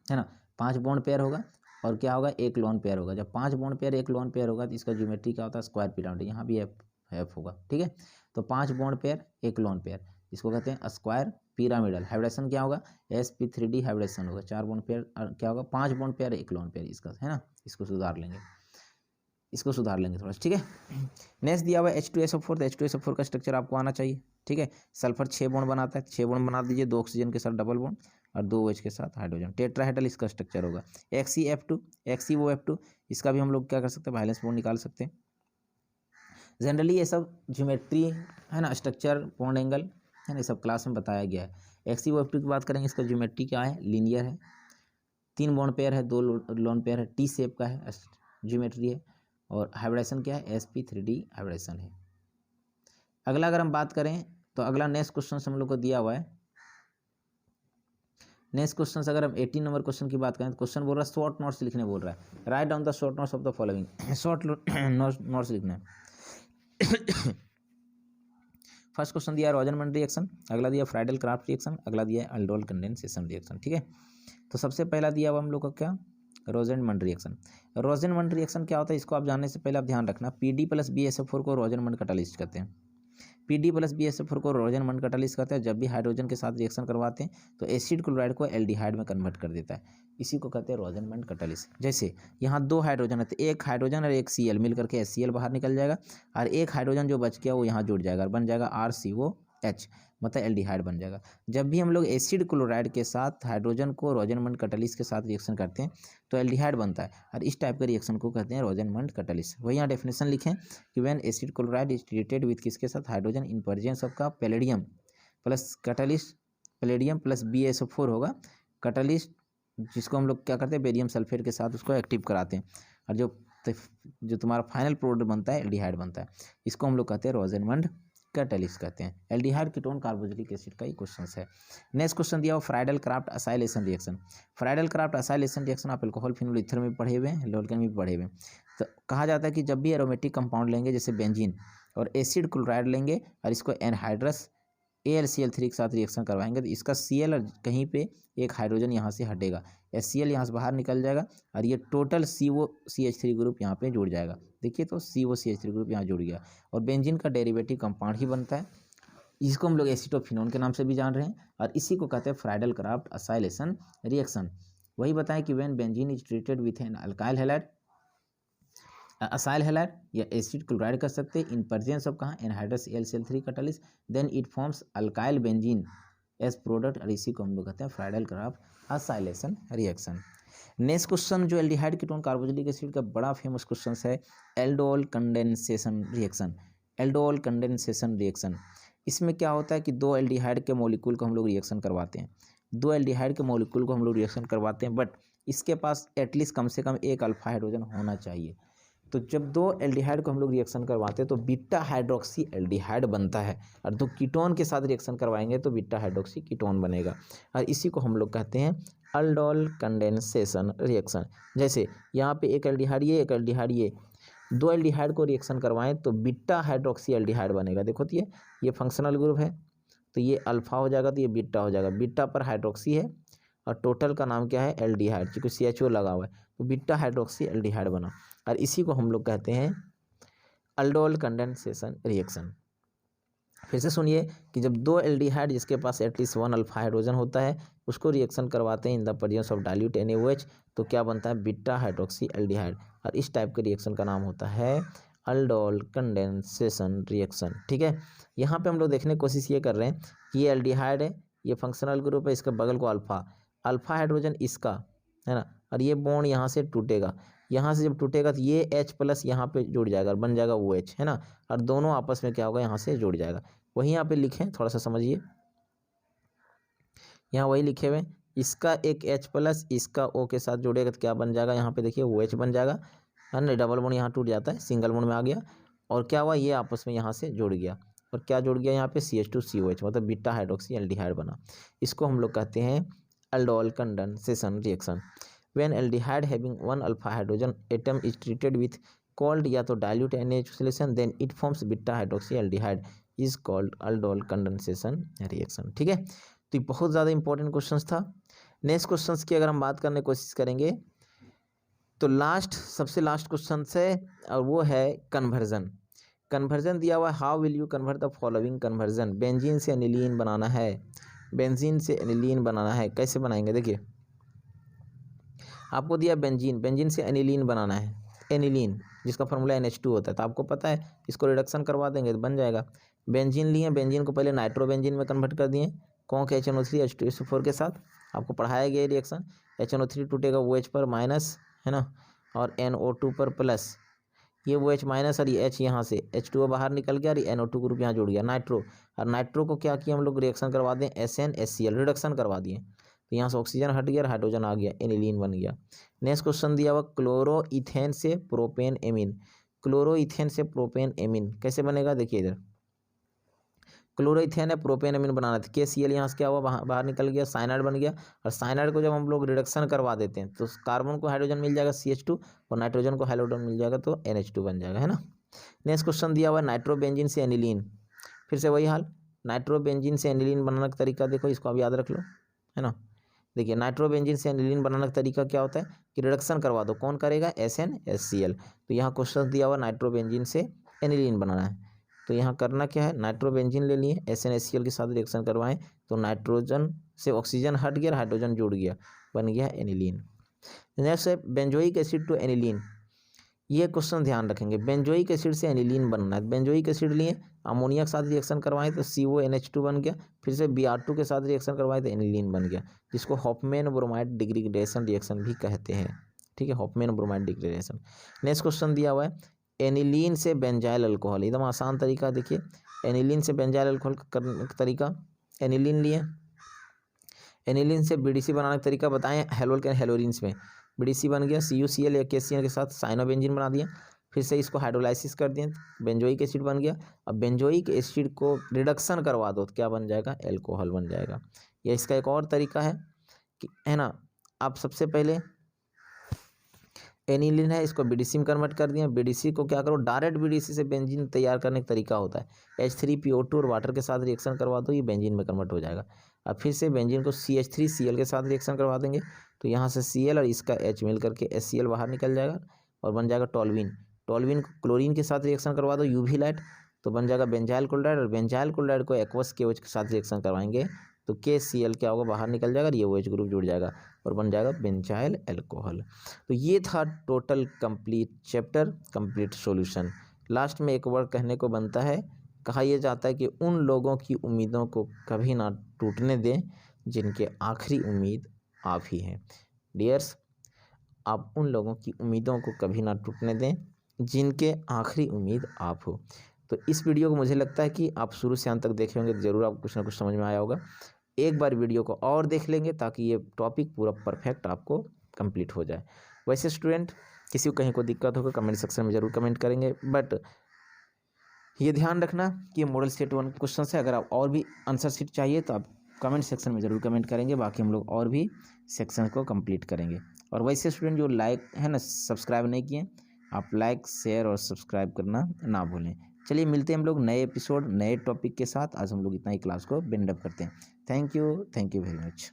है ना, 5 बॉन्ड पेयर होगा। और क्या होगा, 1 लोन पेयर होगा। जब 5 बॉन्ड पेयर 1 लोन पेयर होगा तो इसका ज्योमेट्री क्या होता है, स्क्वायर पिरामिड, यहाँ भी एफ होगा, ठीक है। तो 5 बॉन्ड पेयर 1 लोन पेयर, इसको कहते हैं स्क्वायर पिरामिडल। हाइब्रिडेशन क्या होगा, sp3d हाइब्रिडेशन होगा। 4 बॉन्ड पेयर क्या होगा, 5 बॉन्ड पेयर 1 लोन पेयर इसका, है ना। इसको सुधार लेंगे थोड़ा, ठीक है। नेक्स्ट दिया हुआ है H2SO4। तो H2SO4 का स्ट्रक्चर आपको आना चाहिए, ठीक है। सल्फर 6 बॉन्ड बनाता है, 6 बॉन्ड बना दीजिए, 2 ऑक्सीजन के साथ डबल बॉन्ड और 2 OH के साथ हाइड्रोजन, टेट्राहेड्रल इसका स्ट्रक्चर होगा। XeF2 इसका भी हम लोग क्या कर सकते हैं, वैलेंस बॉन्ड निकाल सकते हैं। जनरली ये सब ज्योमेट्री है ना, स्ट्रक्चर बॉन्ड एंगल है ना, ये सब क्लास में बताया गया है। XeO2 की बात करेंगे, इसका ज्योमेट्री क्या है, लीनियर है, 3 बॉन्ड पेयर है, 2 लोन पेयर है, टी शेप का है ज्योमेट्री है, और हाइब्रिडेशन क्या है, sp3d हाइब्रिडेशन है। अगला अगर हम बात करें तो अगला नेक्स्ट क्वेश्चन हम लोग को दिया हुआ है। नेक्स्ट क्वेश्चन अगर हम 18 नंबर क्वेश्चन की बात करें तो क्वेश्चन बोल रहा है शॉर्ट नोट्स लिखने बोल रहा है, right down the short notes of the following. Short notes लिखना है। फर्स्ट क्वेश्चन दिया है रोजनमंड रिएक्शन, अगला दिया फ्राइडल क्राफ्ट रिएक्शन, अगला दिया है अल्डोल कंडेंसेशन रिएक्शन। ठीक है, तो सबसे पहला दिया हुआ हम लोग को क्या, रोजनमंड रिएक्शन। रोजनमंड रिएक्शन क्या होता है, इसको आप जानने से पहले आप ध्यान रखना, पीडी प्लस BSO4 को रोजनमंड कैटालिस्ट कहते हैं। पीडी प्लस BSO4 को रोजनमंड कैटालिस्ट कहते हैं। जब भी हाइड्रोजन के साथ रिएक्शन करवाते हैं तो एसिड क्लोराइड को एल्डिहाइड में कन्वर्ट कर देता है, इसी को कहते हैं रोजनमंड कैटालिस्ट। जैसे यहाँ 2 हाइड्रोजन है तो एक हाइड्रोजन और एक Cl मिल करके HCl बाहर निकल जाएगा, और एक हाइड्रोजन जो बच गया वो यहाँ जुड़ जाएगा और बन जाएगा RCOH, मतलब एल्डिहाइड बन जाएगा। जब भी हम लोग एसिड क्लोराइड के साथ हाइड्रोजन को रोजनमंड कैटालिस्ट के साथ रिएक्शन करते हैं तो एल्डिहाइड बनता है, और इस टाइप के रिएक्शन को कहते हैं रोजनमंड कैटालिस्ट। वही यहाँ डेफिनेशन लिखें कि when acid chloride is treated with किसके साथ, हाइड्रोजन इन प्रेजेंस ऑफ का palladium plus catalyst, palladium plus BSO4 होगा कैटालिस्ट, जिसको हम लोग क्या करते हैं बेरियम सल्फेट के साथ उसको एक्टिव कराते हैं, और जो तुम्हारा फाइनल प्रोडक्ट बनता है एल्डिहाइड बनता है, इसको हम लोग कहते हैं रोजनमंड कैटालिस्ट कहते हैं। एल्डिहाइड कीटोन कार्बोक्सिलिक एसिड का ही क्वेश्चन है। नेक्स्ट क्वेश्चन दिया हुआ Friedl Crafts acylation reaction. Friedl Crafts acylation reaction आप अल्कोहल फिनोल ईथर में पढ़े हुए हैं, एल्कोहल में भी पढ़े हुए हैं। तो कहा जाता है कि जब भी एरोमेटिक कंपाउंड लेंगे जैसे बेंजीन और एसिड क्लोराइड लेंगे और इसको एनहाइड्रस AlCl3 के साथ रिएक्शन करवाएंगे तो इसका Cl और कहीं पे एक हाइड्रोजन यहाँ से हटेगा, HCl यहाँ से बाहर निकल जाएगा और ये टोटल COCH3 ग्रुप यहाँ पे जुड़ जाएगा। देखिए तो COCH3 ग्रुप यहाँ जुड़ गया और बेंजीन का डेरिवेटिव कंपाउंड ही बनता है, इसको हम लोग एसीटोफिनोन के नाम से भी जान रहे हैं, और इसी को कहते हैं फ्राइडल क्राफ्ट असाइलेशन रिएक्शन। वही बताएं कि when benzene is treated with an alkyl halide, acyl halide या एसिड क्लोराइड कर सकते हैं इन प्रेजेंस ऑफ कहाँ, anhydrous AlCl3 catalyst, then it forms alkyl benzene as product, और इसी को हम लोग कहते हैं Friedel Crafts acylation reaction. Next question जो एल्डिहाइड कीटोन कार्बोक्सिलिक एसिड का बड़ा फेमस क्वेश्चन है, aldol condensation reaction. Aldol condensation reaction, इसमें क्या होता है कि 2 एल्डिहाइड के मॉलिक्यूल को हम लोग रिएक्शन करवाते हैं, 2 एल्डिहाइड के मॉलिक्यूल को हम लोग रिएक्शन करवाते हैं, बट इसके पास एटलीस्ट कम से कम एक अल्फा हाइड्रोजन होना चाहिए। तो जब 2 एल्डिहाइड को हम लोग रिएक्शन करवाते हैं तो बीटा हाइड्रोक्सी एल्डिहाइड बनता है, और 2 कीटोन के साथ रिएक्शन करवाएंगे तो बीटा हाइड्रोक्सी कीटोन बनेगा, और इसी को हम लोग कहते हैं अल्डोल कंडेंसेशन रिएक्शन। जैसे यहाँ पे एक एल्डिहाइड ये, एक एल्डिहाइड ये, 2 एल्डिहाइड को रिएक्शन करवाएं तो बीटा हाइड्रोक्सी एल्डिहाइड बनेगा। देखो तो ये फंक्शनल ग्रुप है तो ये अल्फा हो जाएगा तो ये बीटा हो जाएगा, बीटा पर हाइड्रोक्सी है और टोटल का नाम क्या है एल्डिहाइड, क्योंकि CHO लगा हुआ है तो बीटा हाइड्रोक्सी एल्डिहाइड बना, और इसी को हम लोग कहते हैं अल्डोल कंडेंसेशन रिएक्शन। फिर से सुनिए कि जब 2 एल्डिहाइड जिसके पास एटलीस्ट 1 अल्फा हाइड्रोजन होता है उसको रिएक्शन करवाते हैं in the presence of dilute NaOH तो क्या बनता है बीटा हाइड्रोक्सी एल्डिहाइड, और इस टाइप के रिएक्शन का नाम होता है अल्डोल कंडेंसेशन रिएक्शन। ठीक है, यहाँ पे हम लोग देखने की कोशिश ये कर रहे हैं कि ये एल्डिहाइड है, ये फंक्शनल ग्रुप है, इसके बगल को अल्फा हाइड्रोजन इसका है ना, और ये बॉन्ड यहाँ से टूटेगा, यहाँ से जब टूटेगा तो ये H प्लस यहाँ पे जुड़ जाएगा और बन जाएगा OH है ना, और दोनों आपस में क्या होगा यहाँ से जुड़ जाएगा। वही यहाँ पे लिखें, थोड़ा सा समझिए, यहाँ वही लिखे हुए इसका एक H प्लस इसका O के साथ जुड़ेगा तो क्या बन जाएगा, यहाँ पे देखिए OH बन जाएगा है ना, डबल बॉन्ड यहाँ टूट जाता है, सिंगल बॉन्ड में आ गया, और क्या हुआ ये आपस में यहाँ से जुड़ गया, और क्या जुड़ गया यहाँ पे CH2COH, मतलब बीटा हाइड्रोक्सी एल्डिहाइड बना। इसको हम लोग कहते हैं aldol condensation reaction. When aldehyde having 1 alpha hydrogen atom is treated with cold या तो dilute NaOH solution then it forms beta hydroxy aldehyde is called aldol condensation reaction. ठीक है, तो ये बहुत ज़्यादा इंपॉर्टेंट क्वेश्चन था। नेक्स्ट क्वेश्चन की अगर हम बात करने की कोशिश करेंगे तो सबसे लास्ट क्वेश्चन है और वो है कन्वर्जन। कन्वर्जन दिया हुआ है, how will you convert the following conversion. Benzene से एनिलीन बनाना है, बेंजीन से एनिलीन बनाना है, कैसे बनाएंगे देखिए, आपको दिया बेंजीन से एनिलीन बनाना है, एनिलीन जिसका फार्मूला NH2 होता है, तो आपको पता है इसको रिडक्शन करवा देंगे तो बन जाएगा। बेंजीन लिए, बेंजीन को पहले नाइट्रोबेंजीन में कन्वर्ट कर दिए कौन के HNO3 H2SO4 के साथ, आपको पढ़ाया गया रिएक्शन, HNO3 टूटेगा OH पर माइनस है ना, और NO2 पर प्लस, ये OH माइनस और ये H यहाँ से H2O बाहर निकल गया और ये NO2 ग्रुप यहाँ जुड़ गया नाइट्रो, और नाइट्रो को क्या किया हम लोग रिएक्शन करवा दें SnHCl, रिडक्शन करवा दिए, तो यहाँ से ऑक्सीजन हट गया, हाइड्रोजन आ गया, एनिलीन बन गया। नेक्स्ट क्वेश्चन दिया हुआ क्लोरोइथेन से प्रोपेन एमीन। क्लोरोइथेन से प्रोपेन एमीन कैसे बनेगा, देखिए इधर क्लोरोइथेन है, प्रोपेन एमीन बनाना था, KCl यहाँ से क्या हुआ, बाहर निकल गया, साइनाइड बन गया। और साइनाइड को जब हम लोग रिडक्शन करवा देते हैं तो कार्बन को हाइड्रोजन मिल जाएगा CH2 और नाइट्रोजन को हाइड्रोजन मिल जाएगा तो NH2 बन जाएगा, है ना। नेक्स्ट क्वेश्चन दिया हुआ नाइट्रोबेंजीन से एनिलीन, फिर से वही हाल, नाइट्रोबेंजीन से एनिलीन बनाने का तरीका देखो, इसको आप याद रख लो, है ना। देखिए नाइट्रोबेंजीन से एनिलीन बनाने का तरीका क्या होता है कि रिडक्शन करवा दो, कौन करेगा, SnHCl। तो यहाँ क्वेश्चन दिया हुआ नाइट्रोबेंजीन से एनिलीन बनाना है, तो यहाँ करना क्या है, नाइट्रोबेंजीन ले लिए, SnHCl के साथ रिएक्शन करवाएं तो नाइट्रोजन से ऑक्सीजन हट गया, हाइड्रोजन जुड़ गया, बन गया एनिलीन। नेक्स्ट है बेंजोइक एसिड टू एनिलीन। ये क्वेश्चन ध्यान रखेंगे, बेंजोइक एसिड से एनिलीन बनना है। बेंजोइक एसिड लिए, अमोनिया के साथ रिएक्शन करवाएं तो CONH2 बन गया, फिर से Br2 के साथ रिएक्शन करवाएं तो एनिलीन बन गया, जिसको हॉफमैन ब्रोमाइड डिग्रेडेशन रिएक्शन भी कहते हैं, ठीक है, Hoffmann bromide degradation. Next question दिया हुआ है एनिलीन से बेंजाइल अल्कोहल, एकदम आसान तरीका, देखिए एनिलीन से बेंजाइल अल्कोहल करने का तरीका, एनिलीन लिए, एनिलीन से BDC बनाने का तरीका बताएं, हेलोरिन्स में BDC बन गया, CuCl या KCl के साथ साइनोबेंजीन बना दिया, फिर से इसको हाइड्रोलाइसिस कर दिए, बेंजोइक एसिड बन गया। अब बेंजोइक एसिड को रिडक्शन करवा दो तो क्या बन जाएगा, एल्कोहल बन जाएगा। या इसका एक और तरीका है कि, है ना, आप सबसे पहले एनिलीन है, इसको BDC में कन्वर्ट कर दिया, BDC को क्या करो, डायरेक्ट BDC से बेंजीन तैयार करने का तरीका होता है, H3PO2 और वाटर के साथ रिएक्शन करवा दो, ये बेंजीन में कन्वर्ट हो जाएगा। अब फिर से बेंजीन को CH3Cl के साथ रिएक्शन करवा देंगे तो यहाँ से Cl और इसका H मिल करके HCl बाहर निकल जाएगा और बन जाएगा टॉल्विन। टॉल्विन को क्लोरीन के साथ रिएक्शन करवा दो, UV लाइट, तो बन जाएगा बेंजाइल क्लोराइड, और बेंजाइल क्लोराइड को एक्वस KOH के साथ रिएक्शन करवाएंगे तो KCl क्या होगा, बाहर निकल जाएगा, ये OH ग्रुप जुड़ जाएगा और बन जाएगा बेंजाइल अल्कोहल। तो ये था total complete chapter, complete solution. Last में एक वर्ड कहने को बनता है, कहा यह जाता है कि उन लोगों की उम्मीदों को कभी ना टूटने दें जिनके आखिरी उम्मीद आप ही हैं। डियर्स, आप उन लोगों की उम्मीदों को कभी ना टूटने दें जिनके आखिरी उम्मीद आप हो। तो इस वीडियो को मुझे लगता है कि आप शुरू से अंत तक देखे होंगे तो ज़रूर आपको कुछ ना कुछ समझ में आया होगा। एक बार वीडियो को और देख लेंगे ताकि ये टॉपिक पूरा परफेक्ट आपको कंप्लीट हो जाए। वैसे स्टूडेंट, किसी को कहीं को दिक्कत होगा कमेंट सेक्शन में ज़रूर कमेंट करेंगे, बट ये ध्यान रखना कि मॉडल सेट 1 क्वेश्चन है, अगर आप और भी आंसर शीट चाहिए तो आप कमेंट सेक्शन में ज़रूर कमेंट करेंगे, बाकी हम लोग और भी सेक्शन को कंप्लीट करेंगे। और वैसे स्टूडेंट जो लाइक है ना, सब्सक्राइब नहीं किए, आप लाइक शेयर और सब्सक्राइब करना ना भूलें। चलिए मिलते हैं हम लोग नए एपिसोड नए टॉपिक के साथ। आज हम लोग इतना ही क्लास को बेंड अप करते हैं। Thank you very much.